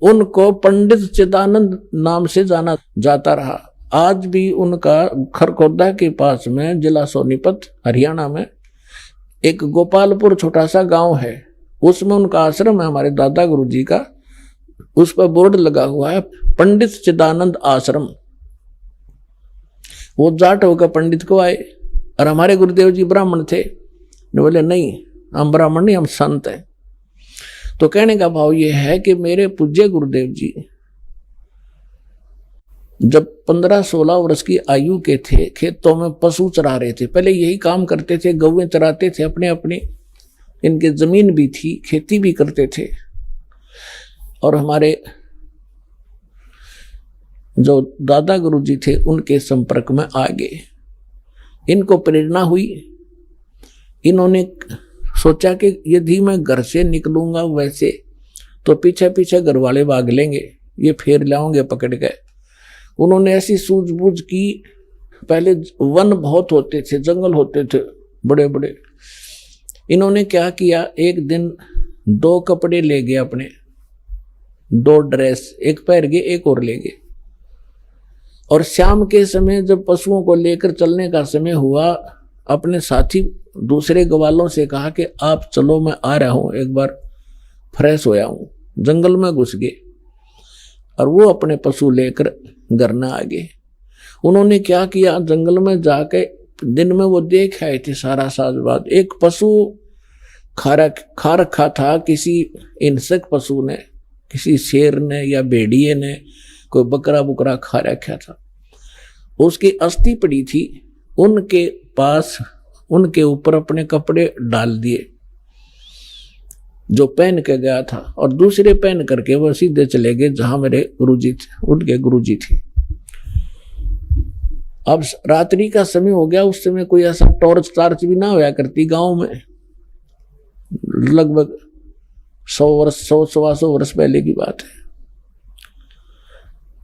उनको पंडित चिदानंद नाम से जाना जाता रहा। आज भी उनका खरखोदा के पास में, जिला सोनीपत, हरियाणा में, एक गोपालपुर छोटा सा गांव है, उसमें उनका आश्रम है हमारे दादा गुरु जी का। उस पर बोर्ड लगा हुआ है, पंडित चिदानंद आश्रम। वो जाट होकर पंडित को आए, और हमारे गुरुदेव जी ब्राह्मण थे। बोले नहीं, हम ब्राह्मण नहीं, हम संत हैं। तो कहने का भाव ये है कि मेरे पूज्य गुरुदेव जी जब 15-16 वर्ष की आयु के थे, खेतों में पशु चरा रहे थे। पहले यही काम करते थे, गौएं चराते थे अपने अपने, इनके जमीन भी थी, खेती भी करते थे। और हमारे जो दादा गुरु जी थे उनके संपर्क में आ गए। इनको प्रेरणा हुई, इन्होंने सोचा कि यदि मैं घर से निकलूंगा वैसे तो पीछे पीछे घर वाले भाग लेंगे, ये फेर लाओगे पकड़ के। उन्होंने ऐसी सूझबूझ की। पहले वन बहुत होते थे, जंगल होते थे बड़े बड़े। इन्होंने क्या किया, एक दिन 2 कपड़े ले गए अपने, 2 ड्रेस, एक पहन गए, एक और ले गए। और शाम के समय जब पशुओं को लेकर चलने का समय हुआ, अपने साथी दूसरे ग्वालों से कहा कि आप चलो, मैं आ रहा हूं, एक बार फ्रेश होया हूं। जंगल में घुस गए और वो अपने पशु लेकर घर न आ गए। उन्होंने क्या किया, जंगल में जाके दिन में वो देख आए थे सारा साजबाद। एक पशु खा रखा था किसी हिंसक पशु ने, किसी शेर ने या भेड़िए ने, कोई बकरा बुकरा खा रखा था। उसकी अस्थि पड़ी थी। उनके पास, उनके ऊपर अपने कपड़े डाल दिए जो पहन के गया था, और दूसरे पहन करके वो सीधे चले गए जहां मेरे गुरुजी थे, उनके गुरुजी थे। अब रात्रि का समय हो गया। उस समय कोई ऐसा टॉर्च भी ना होया करती गांव में, लगभग 100-125 वर्ष पहले की बात है।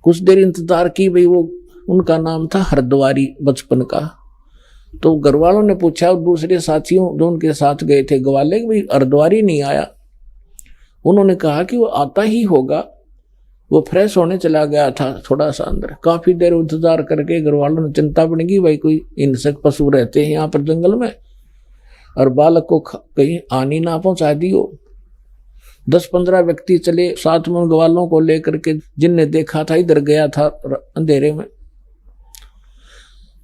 कुछ देर इंतजार की भाई। वो उनका नाम था हरद्वारी, बचपन का। तो घर वालों ने पूछा दूसरे साथियों जो उनके साथ गए थे ग्वाले, भाई हरद्वारी नहीं आया। उन्होंने कहा कि वो आता ही होगा, वो फ्रेश होने चला गया था थोड़ा सा अंदर। काफी देर इंतजार करके घर वालों ने चिंता पड़ गई, भाई कोई हिंसक पशु रहते हैं यहाँ पर जंगल में, और बालक को कहीं हानि ना पहुंचा दी हो। 10-15 व्यक्ति चले साथ में ग्वालों को लेकर के, जिनने देखा था इधर गया था अंधेरे में।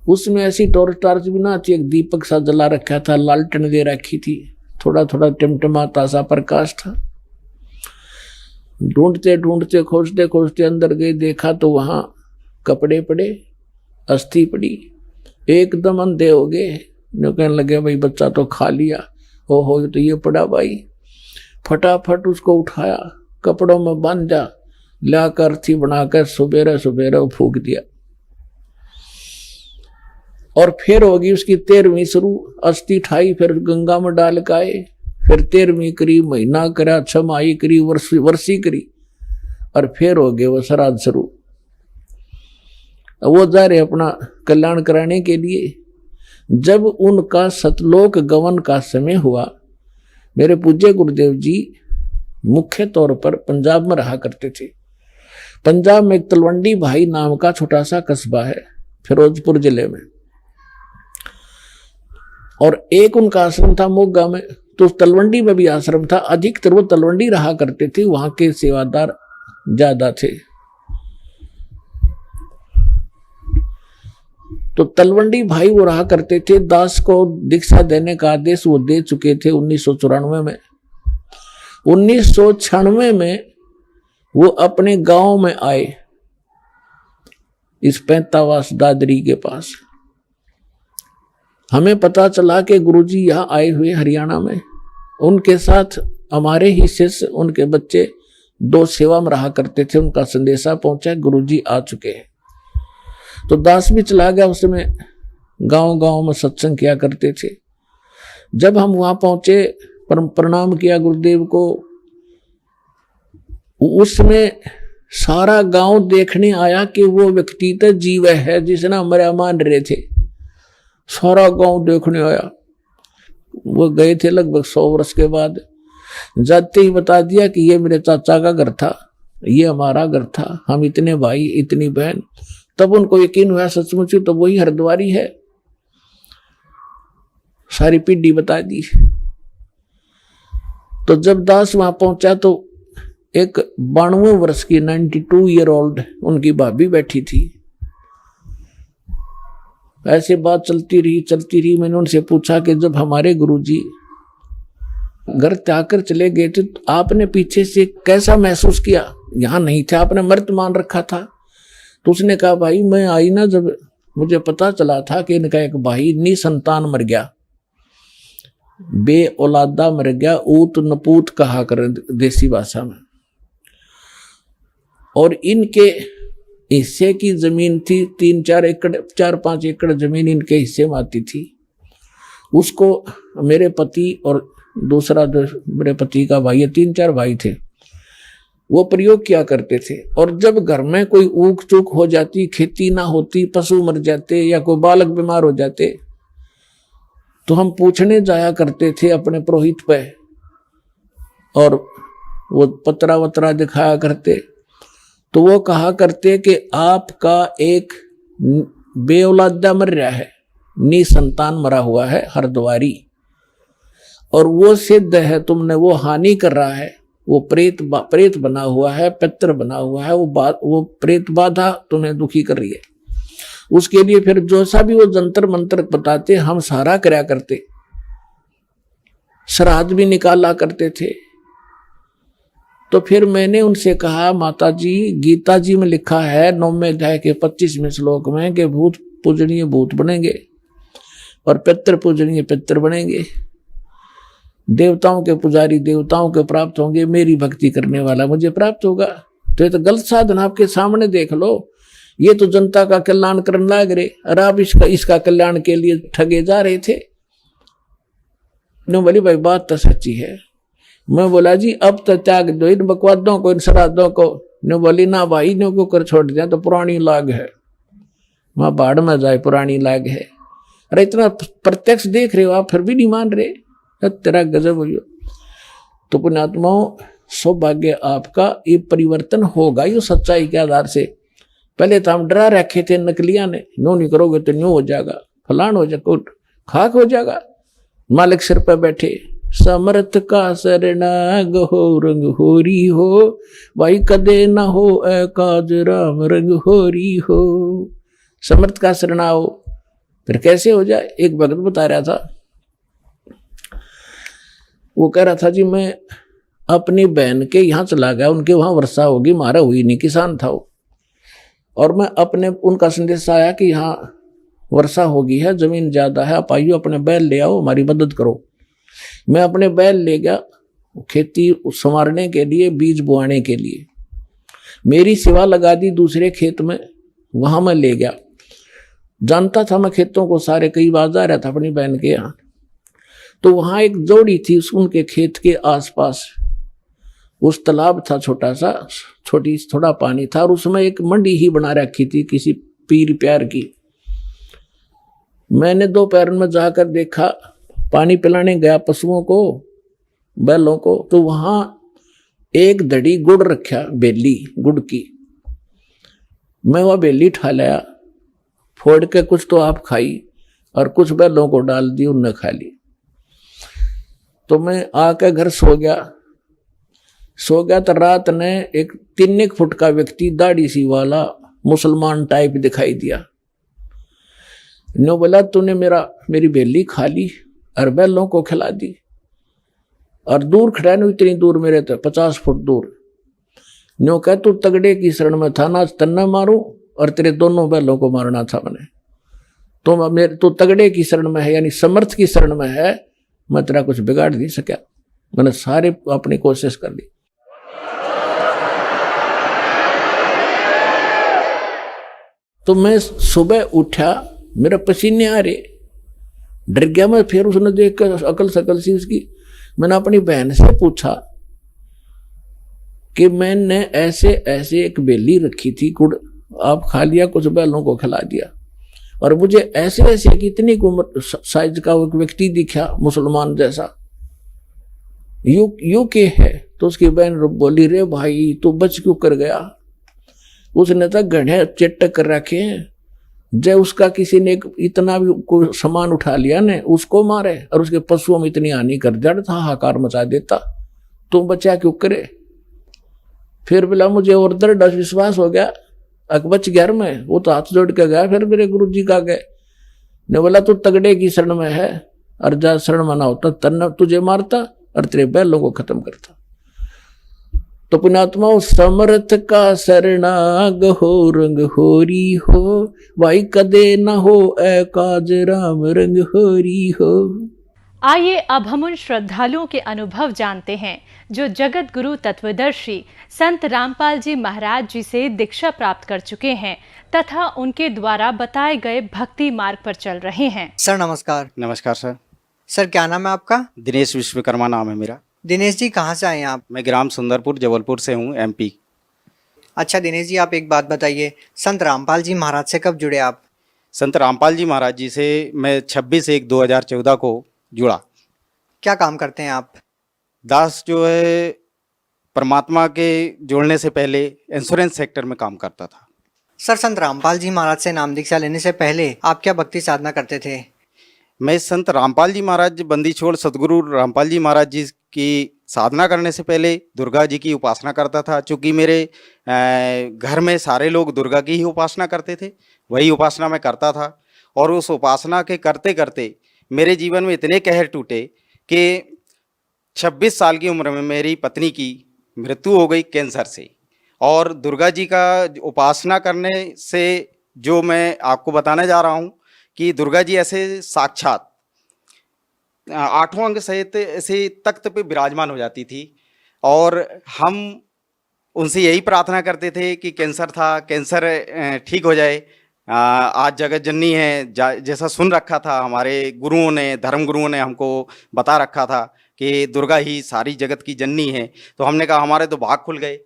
उसमें ऐसी टॉर्च भी ना थी, एक दीपक सा जला रखा था, लालटेन दे रखी थी, थोड़ा थोड़ा टिमटिमाता सा प्रकाश था। ढूंढते ढूंढते खोजते खोजते अंदर गए, देखा तो वहां कपड़े पड़े, अस्थि पड़ी। एकदम अंधे हो गए। जो कहने लगे भाई बच्चा तो खा लिया, हो तो ये पड़ा भाई। फटाफट उसको उठाया, कपड़ों में बांधा, लाकर अर्थी बनाकर सुबेरे सुबेरे फूक दिया। और फिर होगी उसकी 13वीं शुरू। अस्थि ठाई, फिर गंगा में डाल के आए, फिर 13वीं करी, महीना करा, 6 माही करी, वर्षी करी, और फिर हो गए वो श्राद्ध शुरू। वो जा रहे अपना कल्याण कराने के लिए। जब उनका सतलोक गमन का समय हुआ, मेरे पूज्य गुरुदेव जी मुख्य तौर पर पंजाब में रहा करते थे। पंजाब में एक तलवंडी भाई नाम का छोटा सा कस्बा है फिरोजपुर जिले में, और एक उनका आश्रम था मोगा में। तो तलवंडी में भी आश्रम था, अधिकतर वो तलवंडी रहा करते थे, वहां के सेवादार ज्यादा थे। तो तलवंडी भाई वो रहा करते थे। दास को दीक्षा देने का आदेश वो दे चुके थे 1994 में। 1996 में वो अपने गांव में आए, इस पैंतावास दादरी के पास। हमें पता चला कि गुरुजी यहाँ आए हुए हरियाणा में। उनके साथ हमारे ही शिष्य, उनके बच्चे 2 सेवा में रहा करते थे। उनका संदेशा पहुंचा, गुरुजी आ चुके हैं। तो दास भी चला गया। उस समय गांव गांव में सत्संग किया करते थे। जब हम वहां पहुंचे, प्रणाम किया गुरुदेव को, उसमें सारा गांव देखने आया कि वो व्यक्ति तो जीव है जिसने हमारे मान रहे थे। सारा गांव देखने आया। वो गए थे लगभग 100 वर्ष के बाद। जाते ही बता दिया कि ये मेरे चाचा का घर था, ये हमारा घर था, हम इतने भाई इतनी बहन। तब उनको यकीन हुआ सचमुच तो वही हरिद्वारी है। सारी पीढ़ी बता दी। तो जब दास वहां पहुंचा तो एक 92 वर्ष की 92 ईयर ओल्ड उनकी भाभी बैठी थी। ऐसे बात चलती रही। मैंने उनसे पूछा कि जब हमारे गुरुजी घर त्याग कर चले गए थे तो आपने पीछे से कैसा महसूस किया? यहां नहीं थे, आपने मृत मान रखा था। तो उसने कहा, भाई मैं आई ना, जब मुझे पता चला था कि इनका एक भाई निसंतान मर गया, बे औलादा मर गया, ऊत नपूत कहा कर देसी भाषा में। और इनके हिस्से की जमीन थी 3-4 एकड़, 4-5 एकड़ जमीन इनके हिस्से में आती थी। उसको मेरे पति और दूसरा जो मेरे पति का भाई है, 3-4 भाई थे, वो प्रयोग किया करते थे। और जब घर में कोई ऊक चूक हो जाती, खेती ना होती, पशु मर जाते या कोई बालक बीमार हो जाते, तो हम पूछने जाया करते थे अपने पुरोहित पे, और वो पतरा वतरा दिखाया करते। तो वो कहा करते कि आपका एक बेऔलादा मर रहा है, निसंतान मरा हुआ है हरद्वारी, और वो सिद्ध है तुमने वो हानि कर रहा है, वो प्रेत बना हुआ है, पितर बना हुआ है, वो प्रेत बाधा तुम्हें दुखी कर रही है। उसके लिए फिर जो सा भी वो जंतर मंत्र बताते हम सारा कराया करते, श्राद्ध भी निकाला करते थे। तो फिर मैंने उनसे कहा, माता जी गीता जी में लिखा है 9वें अध्याय के 25वें श्लोक में कि भूत पूजनीय भूत बनेंगे और पितर पूजनीय पितर बनेंगे, देवताओं के पुजारी देवताओं के प्राप्त होंगे, मेरी भक्ति करने वाला मुझे प्राप्त होगा। तो ये तो गलत साधन आपके सामने देख लो, ये तो जनता का कल्याण करने लग रहे और आप इसका कल्याण के लिए ठगे जा रहे थे। नो बोली भाई बात तो सच्ची है। मैं बोला जी अब तो त्याग दो इन बकवादों को, इन श्राद्धों को। नो बोली ना भाई, नो को कर छोड़ दिया तो पुरानी लाग है, वहां बाढ़ में जाए पुरानी लाग है। अरे इतना प्रत्यक्ष देख रहे हो आप, फिर भी नहीं मान रहे, तेरा गजब हो। तो पुण्यात्माओं सौभाग्य आपका, ये परिवर्तन होगा ये सच्चाई के आधार से। पहले तो हम डरा रखे थे नकलिया ने, नो नहीं करोगे तो न्यू हो जाएगा, फलान हो जाएगा, खाक हो जाएगा। मालिक सिर पर बैठे, समर्थ का शरणाग हो रंग होरी हो, भाई कदे ना हो काज राम रंग होरी हो। समर्थ का शरणा हो, फिर कैसे हो जाए। एक भगत बता रहा था, वो कह रहा था जी मैं अपनी बहन के यहाँ चला गया, उनके वहां वर्षा होगी, मारा हुई नहीं, किसान था वो, और मैं अपने उनका संदेश आया कि यहाँ वर्षा होगी है, जमीन ज्यादा है, आप आइयो अपने बैल ले आओ, हमारी मदद करो। मैं अपने बैल ले गया खेती संवारने के लिए, बीज बोआने के लिए। मेरी सेवा लगा दी दूसरे खेत में, वहां मैं ले गया। जानता था मैं खेतों को सारे, कई बार जा रहा था अपनी बहन के यहाँ। तो वहां एक जोड़ी थी, उनके खेत के आसपास उस तालाब था छोटा सा, थोड़ा पानी था, और उसमें एक मंडी ही बना रखी थी किसी पीर प्यार की। मैंने दोपहर में जाकर देखा, पानी पिलाने गया पशुओं को, बैलों को, तो वहां एक धड़ी गुड़ रखा, बेली गुड़ की। मैं वह बेली ठा लाया, फोड़ के कुछ तो आप खाई और कुछ बैलों को डाल दी, उनने खा ली। तो मैं आकर घर सो गया तो रात ने एक 3 फुट का व्यक्ति, दाढ़ी सी वाला, मुसलमान टाइप दिखाई दिया। नो बोला, तूने मेरी बेली खा ली और बैलों को खिला दी, और दूर खड़ा है, इतनी दूर मेरे तो 50 फुट दूर। नो कह, तू तगड़े की शरण में था ना, तन्ना मारूं और तेरे दोनों बैलों को मारना था मैंने। तो तगड़े की शरण में है, यानी समर्थ की शरण में है, मैं तेरा कुछ बिगाड़ नहीं सका। मैंने सारे अपनी कोशिश कर ली। तो मैं सुबह उठा, मेरा पसीने आ रहे, डर गया मैं। फिर उसने देख कर अकल सकल सी उसकी, मैंने अपनी बहन से पूछा कि मैंने ऐसे ऐसे एक बेली रखी थी, गुड़ आप खा लिया, कुछ बैलों को खिला दिया, और मुझे ऐसे ऐसे कितनी उम्र साइज का एक व्यक्ति दिखा, मुसलमान जैसा, यू के है। तो उसकी बहन बोली, रे भाई तू बच क्यों कर गया? उसने तो गढ़े चट्टक कर रखे हैं, जब उसका किसी ने इतना भी कोई सामान उठा लिया ने, उसको मारे और उसके पशुओं में इतनी हानि कर जड़ था, हाकार मचा देता, तुम बचा क्यों करे? फिर बोला, मुझे और दृढ़ विश्वास हो गया, बच गया मैं। वो तो हाथ जोड़ के गया, फिर मेरे गुरु जी का गए ने बोला, तू तगड़े की शरण में है, और जा शरण में ना होता तन्ना तुझे मारता और तेरे बैलों को खत्म करता। तो पुण्यात्मा, समर्थ का शरणाग हो, रंग होरी हो, भाई कदे न हो ए काज राम रंग होरी हो। आइए अब हम उन श्रद्धालुओं के अनुभव जानते हैं जो जगत गुरु तत्वदर्शी संत रामपाल जी महाराज जी से दीक्षा प्राप्त कर चुके हैं तथा उनके द्वारा बताए गए भक्ति मार्ग पर चल रहे हैं। सर नमस्कार। नमस्कार सर। सर क्या नाम है आपका? दिनेश विश्वकर्मा नाम है मेरा। दिनेश जी कहाँ से आए हैं आप? मैं ग्राम सुंदरपुर जबलपुर से हूँ, MP। अच्छा दिनेश जी, आप एक बात बताइए, संत रामपाल जी महाराज से कब जुड़े आप? संत रामपाल जी महाराज जी से मैं 26/1/2014 को जुड़ा। क्या काम करते हैं आप? दास जो है परमात्मा के जोड़ने से पहले इंश्योरेंस सेक्टर में काम करता था। सर संत रामपाल जी महाराज से नाम दीक्षा लेने से पहले आप क्या भक्ति साधना करते थे? मैं संत रामपाल जी महाराज बंदी छोड़ सदगुरु रामपाल जी महाराज जी की साधना करने से पहले दुर्गा जी की उपासना करता था। चूँकि मेरे घर में सारे लोग दुर्गा की ही उपासना करते थे, वही उपासना मैं करता था। और उस उपासना के करते करते मेरे जीवन में इतने कहर टूटे कि 26 साल की उम्र में मेरी पत्नी की मृत्यु हो गई कैंसर से। और दुर्गा जी का उपासना करने से जो मैं आपको बताने जा रहा हूँ कि दुर्गा जी ऐसे साक्षात 8वां अंग सहित ऐसे तख्त पे विराजमान हो जाती थी। और हम उनसे यही प्रार्थना करते थे कि कैंसर था, कैंसर ठीक हो जाए। आज जगत जननी है, जैसा सुन रखा था हमारे गुरुओं ने, धर्म गुरुओं ने हमको बता रखा था कि दुर्गा ही सारी जगत की जननी है। तो हमने कहा हमारे तो भाग खुल गए।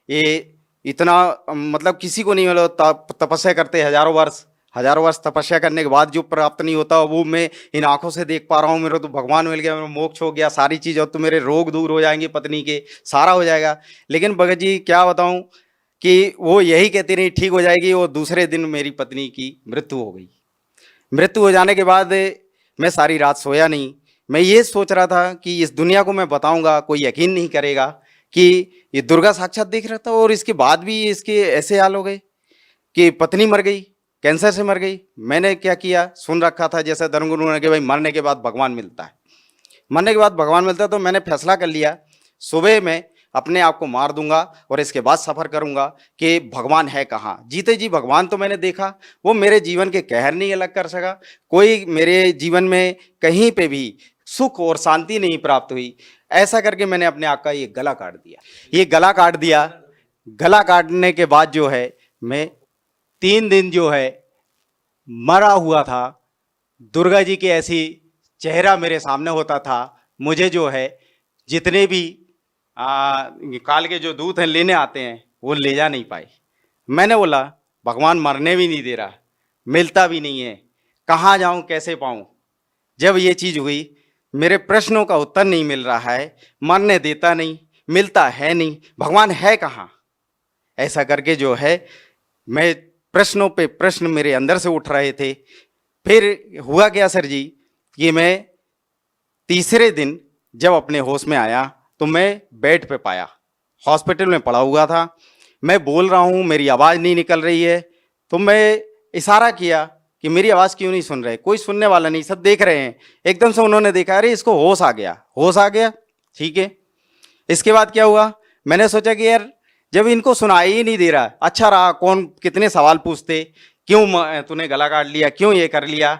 ये इतना मतलब किसी को नहीं मिला, तपस्या करते हजारों वर्ष तपस्या करने के बाद जो प्राप्त नहीं होता वो मैं इन आंखों से देख पा रहा हूँ। मेरे तो भगवान मिल गया, मेरा मोक्ष हो गया, सारी चीज़, और तो मेरे रोग दूर हो जाएंगे, पत्नी के सारा हो जाएगा। लेकिन भगत जी क्या बताऊँ कि वो यही कहती रही ठीक हो जाएगी। और दूसरे दिन मेरी पत्नी की मृत्यु हो गई। मृत्यु हो जाने के बाद मैं सारी रात सोया नहीं। मैं ये सोच रहा था कि इस दुनिया को मैं बताऊंगा, कोई यकीन नहीं करेगा कि ये दुर्गा साक्षात देख रहा था। और इसके बाद भी इसके ऐसे हाल हो गए कि पत्नी मर गई, कैंसर से मर गई। मैंने क्या किया, सुन रखा था जैसे धर्मगुरु ने कि भाई मरने के बाद भगवान मिलता है, मरने के बाद भगवान मिलता है। तो मैंने फैसला कर लिया सुबह मैं अपने आप को मार दूंगा और इसके बाद सफ़र करूंगा कि भगवान है कहाँ। जीते जी भगवान तो मैंने देखा, वो मेरे जीवन के कहर नहीं अलग कर सका। कोई मेरे जीवन में कहीं पे भी सुख और शांति नहीं प्राप्त हुई। ऐसा करके मैंने अपने आप का ये गला काट दिया। गला काटने के बाद जो है मैं 3 दिन जो है मरा हुआ था। दुर्गा जी के ऐसी चेहरा मेरे सामने होता था। मुझे जो है जितने भी काल के जो दूत हैं लेने आते हैं वो ले जा नहीं पाए। मैंने बोला भगवान मरने भी नहीं दे रहा, मिलता भी नहीं है, कहाँ जाऊं, कैसे पाऊं। जब ये चीज़ हुई, मेरे प्रश्नों का उत्तर नहीं मिल रहा है, मरने देता नहीं, मिलता है नहीं, भगवान है कहाँ, ऐसा करके जो है मैं प्रश्नों पे प्रश्न मेरे अंदर से उठ रहे थे। फिर हुआ क्या सर जी कि मैं तीसरे दिन जब अपने होश में आया तो मैं बेड पे पाया, हॉस्पिटल में पड़ा हुआ था। मैं बोल रहा हूँ, मेरी आवाज़ नहीं निकल रही है। तो मैं इशारा किया कि मेरी आवाज़ क्यों नहीं सुन रहे, कोई सुनने वाला नहीं, सब देख रहे हैं। एकदम से उन्होंने देखा, अरे इसको होश आ गया, होश आ गया, ठीक है। इसके बाद क्या हुआ, मैंने सोचा कि यार जब इनको सुनाई ही नहीं दे रहा, अच्छा रहा, कौन कितने सवाल पूछते, क्यों तूने गला काट लिया, क्यों ये कर लिया।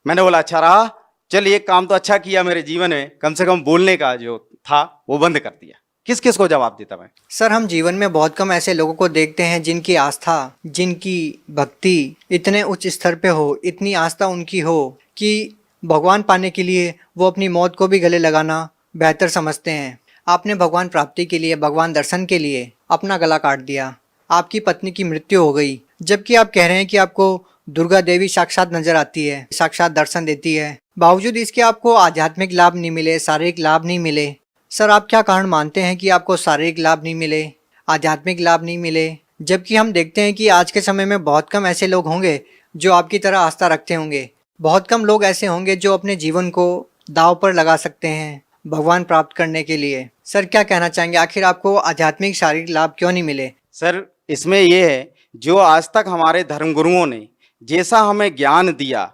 मैंने बोला अच्छा रहा, चल ये काम तो अच्छा किया मेरे जीवन में, कम से कम बोलने का जो था वो बंद कर दिया। किस किस को जवाब देता मैं। सर, हम जीवन में बहुत कम ऐसे लोगों को देखते हैं जिनकी आस्था, जिनकी भक्ति इतने उच्च स्तर पे हो, इतनी आस्था उनकी हो कि भगवान पाने के लिए वो अपनी मौत को भी गले लगाना बेहतर समझते हैं। आपने भगवान प्राप्ति के लिए, भगवान दर्शन के लिए अपना गला काट दिया, आपकी पत्नी की मृत्यु हो गई, जबकि आप कह रहे हैं कि आपको दुर्गा देवी साक्षात नजर आती है, साक्षात दर्शन देती है। बावजूद इसके आपको आध्यात्मिक लाभ नहीं मिले, शारीरिक लाभ नहीं मिले। सर, आप क्या कारण मानते हैं कि आपको शारीरिक लाभ नहीं मिले, आध्यात्मिक लाभ नहीं मिले, जबकि हम देखते हैं कि आज के समय में बहुत कम ऐसे लोग होंगे जो आपकी तरह आस्था रखते होंगे। बहुत कम लोग ऐसे होंगे जो अपने जीवन को दांव पर लगा सकते हैं भगवान प्राप्त करने के लिए। सर, क्या कहना चाहेंगे, आखिर आपको आध्यात्मिक शारीरिक लाभ क्यों नहीं मिले? सर, इसमें यह है, जो आज तक हमारे धर्मगुरुओं ने जैसा हमें ज्ञान दिया,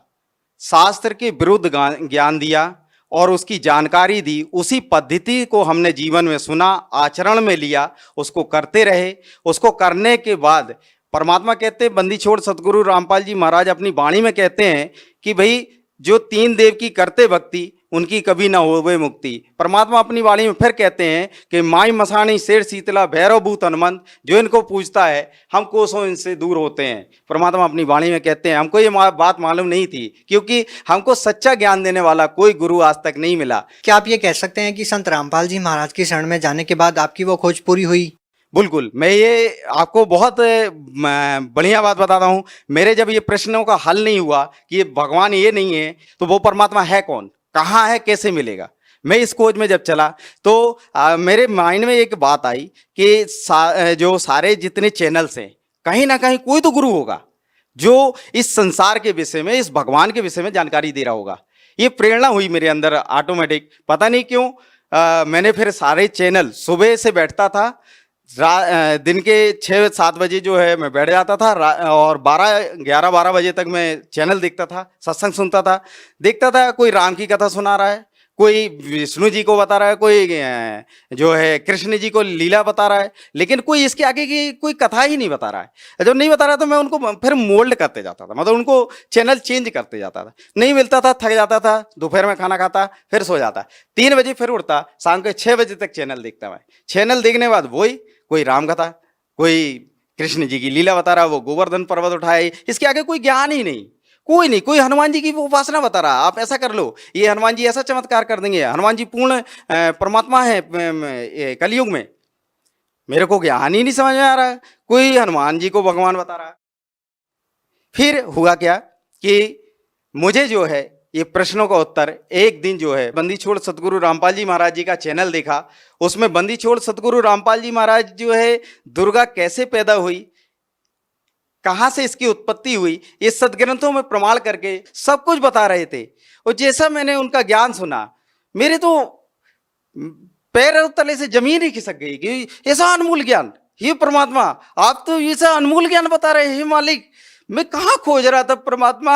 शास्त्र के विरुद्ध ज्ञान दिया और उसकी जानकारी दी, उसी पद्धति को हमने जीवन में सुना, आचरण में लिया, उसको करते रहे। उसको करने के बाद परमात्मा कहते हैं, बंदी छोड़ सतगुरु रामपाल जी महाराज अपनी वाणी में कहते हैं कि भाई जो तीन देव की करते भक्ति, उनकी कभी ना होवे मुक्ति। परमात्मा अपनी वाणी में फिर कहते हैं कि माई मसाणी शेर शीतला भैरव भूत हनुमंत, जो इनको पूजता है हम कोसों इनसे दूर होते हैं। परमात्मा अपनी वाणी में कहते हैं। हमको ये बात मालूम नहीं थी, क्योंकि हमको सच्चा ज्ञान देने वाला कोई गुरु आज तक नहीं मिला। क्या आप ये कह सकते हैं कि संत रामपाल जी महाराज की शरण में जाने के बाद आपकी वो खोज पूरी हुई? बिल्कुल, मैं ये आपको बहुत बढ़िया बात बताता हूँ। मेरे जब ये प्रश्नों का हल नहीं हुआ कि ये भगवान ये नहीं है, तो वो परमात्मा है कौन, कहाँ है, कैसे मिलेगा, मैं इस खोज में जब चला तो मेरे माइंड में एक बात आई कि जो सारे जितने चैनल्स हैं, कहीं ना कहीं कोई तो गुरु होगा जो इस संसार के विषय में, इस भगवान के विषय में जानकारी दे रहा होगा। ये प्रेरणा हुई मेरे अंदर ऑटोमेटिक, पता नहीं क्यों। मैंने फिर सारे चैनल, सुबह से बैठता था, दिन के 6-7 बजे जो है मैं बैठ जाता था और 11-12 बजे तक मैं चैनल देखता था, सत्संग सुनता था, देखता था। कोई राम की कथा सुना रहा है, कोई विष्णु जी को बता रहा है, कोई जो है कृष्ण जी को लीला बता रहा है, लेकिन कोई इसके आगे की कोई कथा ही नहीं बता रहा है। जब नहीं बता रहा तो मैं उनको फिर मोल्ड करते जाता था, मतलब उनको चैनल चेंज करते जाता था। नहीं मिलता था, थक जाता था, दोपहर में खाना खाता, फिर सो जाता। 3 बजे फिर उठता, शाम के 6 बजे तक चैनल देखता मैं। चैनल देखने के बाद वही कोई राम कथा, कोई कृष्ण जी की लीला बता रहा, वो गोवर्धन पर्वत उठाए, इसके आगे कोई ज्ञान ही नहीं, कोई नहीं। कोई हनुमान जी की उपासना बता रहा, आप ऐसा कर लो, ये हनुमान जी ऐसा चमत्कार कर देंगे, हनुमान जी पूर्ण परमात्मा है कलयुग में। मेरे को ज्ञान ही नहीं समझ में आ रहा, कोई हनुमान जी को भगवान बता रहा। फिर हुआ क्या कि मुझे जो है ये प्रश्नों का उत्तर एक दिन जो है बंदी छोड़ सतगुरु रामपाल जी महाराज जी का चैनल देखा। उसमें बंदी छोड़ सतगुरु रामपाल जी महाराज जो है दुर्गा कैसे पैदा हुई, कहाँ से इसकी उत्पत्ति हुई, ये सदग्रंथों में प्रमाण करके सब कुछ बता रहे थे। और जैसा मैंने उनका ज्ञान सुना, मेरे तो पैर तले से जमीन ही खिसक गई कि ऐसा अनमोल ज्ञान, ये परमात्मा आप तो ऐसा अनमोल ज्ञान बता रहे हैं मालिक। मैं कहाँ खोज रहा था परमात्मा,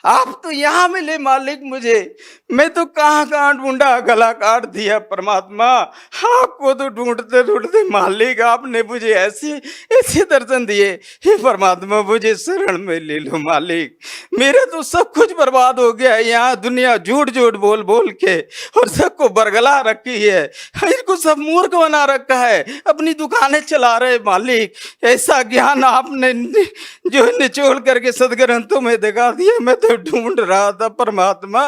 आप तो यहाँ मिले मालिक मुझे। मैं तो कहाँ ढूंढा, गला काट दिया परमात्मा। आपको तो ढूंढते ढूंढते मालिक आपने मुझे ऐसे दर्शन दिए। हे परमात्मा, मुझे शरण में ले लो मालिक। मेरा तो सब कुछ बर्बाद हो गया है। यहाँ दुनिया झूठ झूठ बोल बोल के और सबको बरगला रखी है, इनको सब मूर्ख बना रखा है, अपनी दुकानें चला रहे मालिक। ऐसा ज्ञान आपने जो निचोड़ खोल करके सदग्रंथों में दिखा दिया। मैं तो ढूंढ रहा था परमात्मा,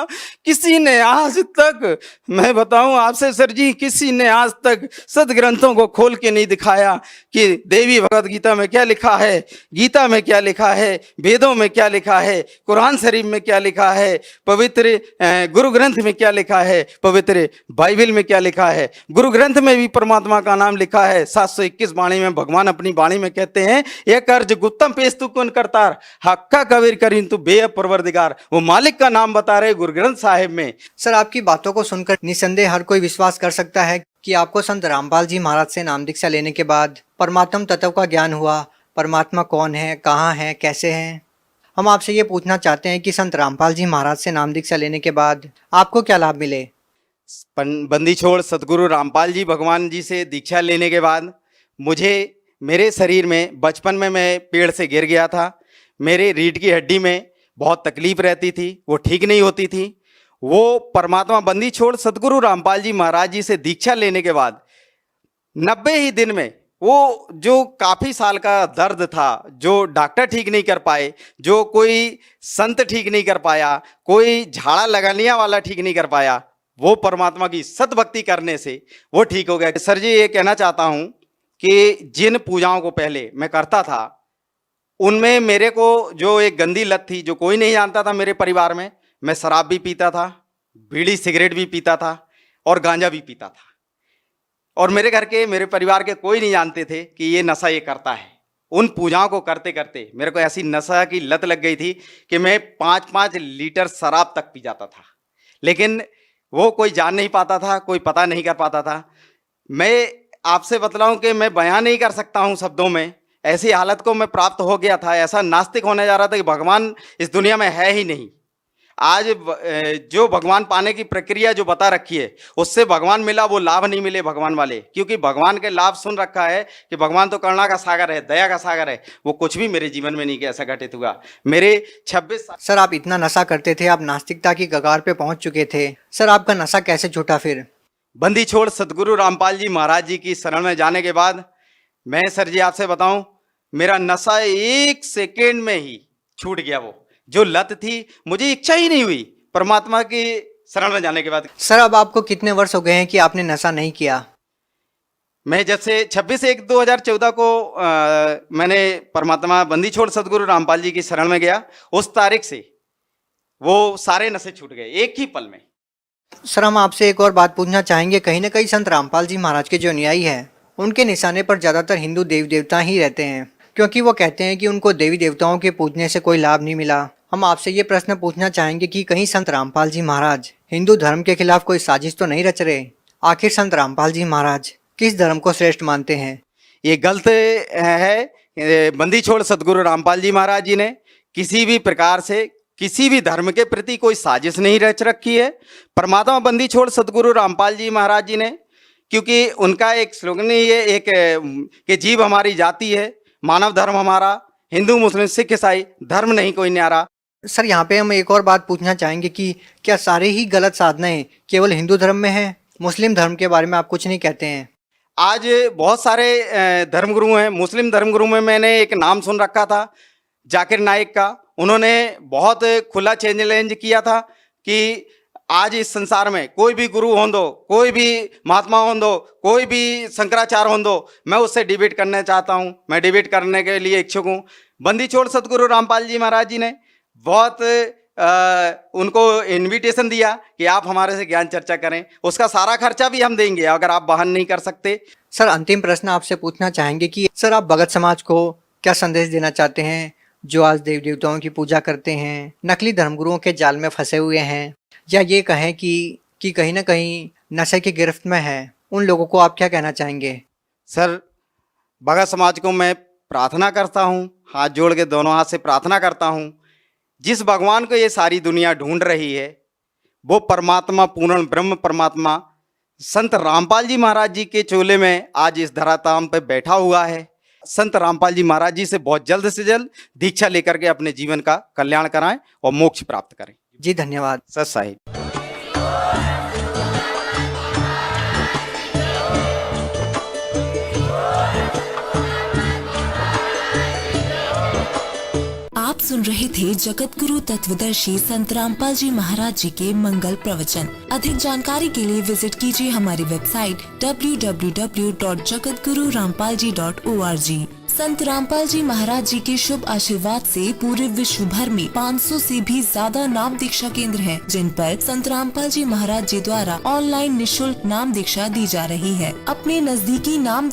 किसी ने आज तक, मैं बताऊं आपसे सर जी, किसी ने आज तक सदग्रंथों को खोल के नहीं दिखाया कि देवी भगवत गीता में क्या लिखा है, गीता में क्या लिखा है, वेदों में क्या लिखा है, कुरान शरीफ में क्या लिखा है, पवित्र गुरु ग्रंथ में क्या लिखा है, पवित्र बाइबल में क्या लिखा है। गुरु ग्रंथ में भी परमात्मा का नाम लिखा है। 721 वाणी में भगवान अपनी वाणी में कहते हैं, एक अर्ज गुत्तम पेश तू कौन करतार, हक्का कबीर करीन तू बे परवरदिगार। वो मालिक का नाम बता रहे गुरु ग्रंथ साहिब में। सर, आपकी बातों को सुनकर निसंदेह हर कोई विश्वास कर सकता है कि आपको संत रामपाल जी महाराज से नाम दीक्षा लेने के बाद परमात्म तत्व का ज्ञान हुआ। परमात्मा कौन है, कहाँ है, कैसे हैं। हम आपसे ये पूछना चाहते हैं कि संत रामपाल जी महाराज से नाम दीक्षा लेने के बाद आपको क्या लाभ मिले। बंदी छोड़ सतगुरु रामपाल जी भगवान जी से दीक्षा लेने के बाद मुझे, मेरे शरीर में, बचपन में मैं पेड़ से गिर गया था, मेरे रीढ़ की हड्डी में बहुत तकलीफ रहती थी, वो ठीक नहीं होती थी। वो परमात्मा बंदी छोड़ सतगुरु रामपाल जी महाराज जी से दीक्षा लेने के बाद 90 ही दिन में वो जो काफ़ी साल का दर्द था, जो डॉक्टर ठीक नहीं कर पाए, जो कोई संत ठीक नहीं कर पाया, कोई झाड़ा लगाने वाला ठीक नहीं कर पाया, वो परमात्मा की सतभक्ति करने से वो ठीक हो गया। सर जी, ये कहना चाहता हूँ कि जिन पूजाओं को पहले मैं करता था, उनमें मेरे को जो एक गंदी लत थी, जो कोई नहीं जानता था मेरे परिवार में, मैं शराब भी पीता था, बीड़ी सिगरेट भी पीता था और गांजा भी पीता था। और मेरे घर के, मेरे परिवार के कोई नहीं जानते थे कि ये नशा ये करता है। उन पूजाओं को करते करते मेरे को ऐसी नशा की लत लग गई थी कि मैं 5-5 लीटर शराब तक पी जाता था, लेकिन वो कोई जान नहीं पाता था, कोई पता नहीं कर पाता था। मैं आपसे बतलाऊं कि मैं बयान नहीं कर सकता हूं शब्दों में, ऐसी हालत को मैं प्राप्त हो गया था। ऐसा नास्तिक होने जा रहा था कि भगवान इस दुनिया में है ही नहीं। आज जो भगवान पाने की प्रक्रिया जो बता रखी है, उससे भगवान मिला, वो लाभ नहीं मिले भगवान वाले, क्योंकि भगवान के लाभ सुन रखा है कि भगवान तो करुणा का सागर है, दया का सागर है। वो कुछ भी मेरे जीवन में नहीं कि ऐसा घटित हुआ। मेरे 26 साल। सर, आप इतना नशा करते थे, आप नास्तिकता की कगार पे पहुंच चुके थे। सर, आपका नशा कैसे छूटा फिर। बंदी छोड़ सतगुरु रामपाल जी महाराज जी की शरण में जाने के बाद मैं सर जी आपसे बताऊं, मेरा नशा 1 सेकेंड में ही छूट गया। वो जो लत थी, मुझे इच्छा ही नहीं हुई परमात्मा की शरण में जाने के बाद। सर, अब आपको कितने वर्ष हो गए हैं कि आपने नशा नहीं किया। मैं जब से 26/1/2014 को मैंने परमात्मा बंदी छोड़ सतगुरु रामपाल जी की शरण में गया, उस तारीख से वो सारे नशे छूट गए एक ही पल में। सर, हम आपसे एक और बात पूछना चाहेंगे। कहीं ना कहीं संत रामपाल जी महाराज के जो अनुयायी हैं, उनके निशाने पर ज़्यादातर हिंदू देवी देवता ही रहते हैं, क्योंकि वो कहते हैं कि उनको देवी देवताओं के पूजने से कोई लाभ नहीं मिला। हम आपसे ये प्रश्न पूछना चाहेंगे कि कहीं संत रामपाल जी महाराज हिंदू धर्म के खिलाफ कोई साजिश तो नहीं रच रहे। आखिर संत रामपाल जी महाराज किस धर्म को श्रेष्ठ मानते हैं। ये गलत है। बंदी छोड़ सतगुरु रामपाल जी महाराज जी ने किसी भी प्रकार से किसी भी धर्म के प्रति कोई साजिश नहीं रच रखी है। परमात्मा बंदी छोड़ सतगुरु रामपाल जी महाराज जी ने, क्योंकि उनका एक स्लोगन ये एक कि जीव हमारी जाति है, मानव धर्म हमारा, हिंदू मुस्लिम सिख ईसाई धर्म नहीं कोई न्यारा। सर, यहाँ पे हम एक और बात पूछना चाहेंगे कि क्या सारे ही गलत साधनाएं केवल हिंदू धर्म में हैं, मुस्लिम धर्म के बारे में आप कुछ नहीं कहते हैं। आज बहुत सारे धर्मगुरु हैं। मुस्लिम धर्मगुरु में मैंने एक नाम सुन रखा था जाकिर नाइक का। उन्होंने बहुत खुला चैलेंज किया था कि आज इस संसार में कोई भी गुरु हो दो, कोई भी महात्मा हो दो, कोई भी शंकराचार्य हो दो, मैं उससे डिबेट करना चाहता हूँ, मैं डिबेट करने के लिए इच्छुक हूँ। बंदी छोड़ सतगुरु रामपाल जी महाराज जी ने बहुत उनको इनविटेशन दिया कि आप हमारे से ज्ञान चर्चा करें, उसका सारा खर्चा भी हम देंगे अगर आप बहन नहीं कर सकते। सर, अंतिम प्रश्न आपसे पूछना चाहेंगे कि सर, आप भगत समाज को क्या संदेश देना चाहते हैं जो आज देवी देवताओं की पूजा करते हैं, नकली धर्मगुरुओं के जाल में फंसे हुए हैं, या ये कहें कि कहीं ना कहीं नशे की गिरफ्त में है, उन लोगों को आप क्या कहना चाहेंगे। सर, भगत समाज को मैं प्रार्थना करता हूँ, हाथ जोड़ के दोनों हाथ से प्रार्थना करता हूँ, जिस भगवान को ये सारी दुनिया ढूंढ रही है, वो परमात्मा पूर्ण ब्रह्म परमात्मा संत रामपाल जी महाराज जी के चोले में आज इस धराधाम पे बैठा हुआ है। संत रामपाल जी महाराज जी से बहुत जल्द से जल्द दीक्षा लेकर के अपने जीवन का कल्याण कराएं और मोक्ष प्राप्त करें। जी धन्यवाद। सत साहिब। आप सुन रहे थे जगत गुरु तत्वदर्शी संत रामपाल जी महाराज जी के मंगल प्रवचन। अधिक जानकारी के लिए विजिट कीजिए हमारी वेबसाइट www.jagatgururampalji.org। संत रामपाल जी महाराज जी के शुभ आशीर्वाद से पूरे विश्व भर में 500 से भी ज्यादा नाम दीक्षा केंद्र हैं, जिन पर संत रामपाल जी महाराज जी द्वारा ऑनलाइन निशुल्क नाम दीक्षा दी जा रही है। अपने नजदीकी नाम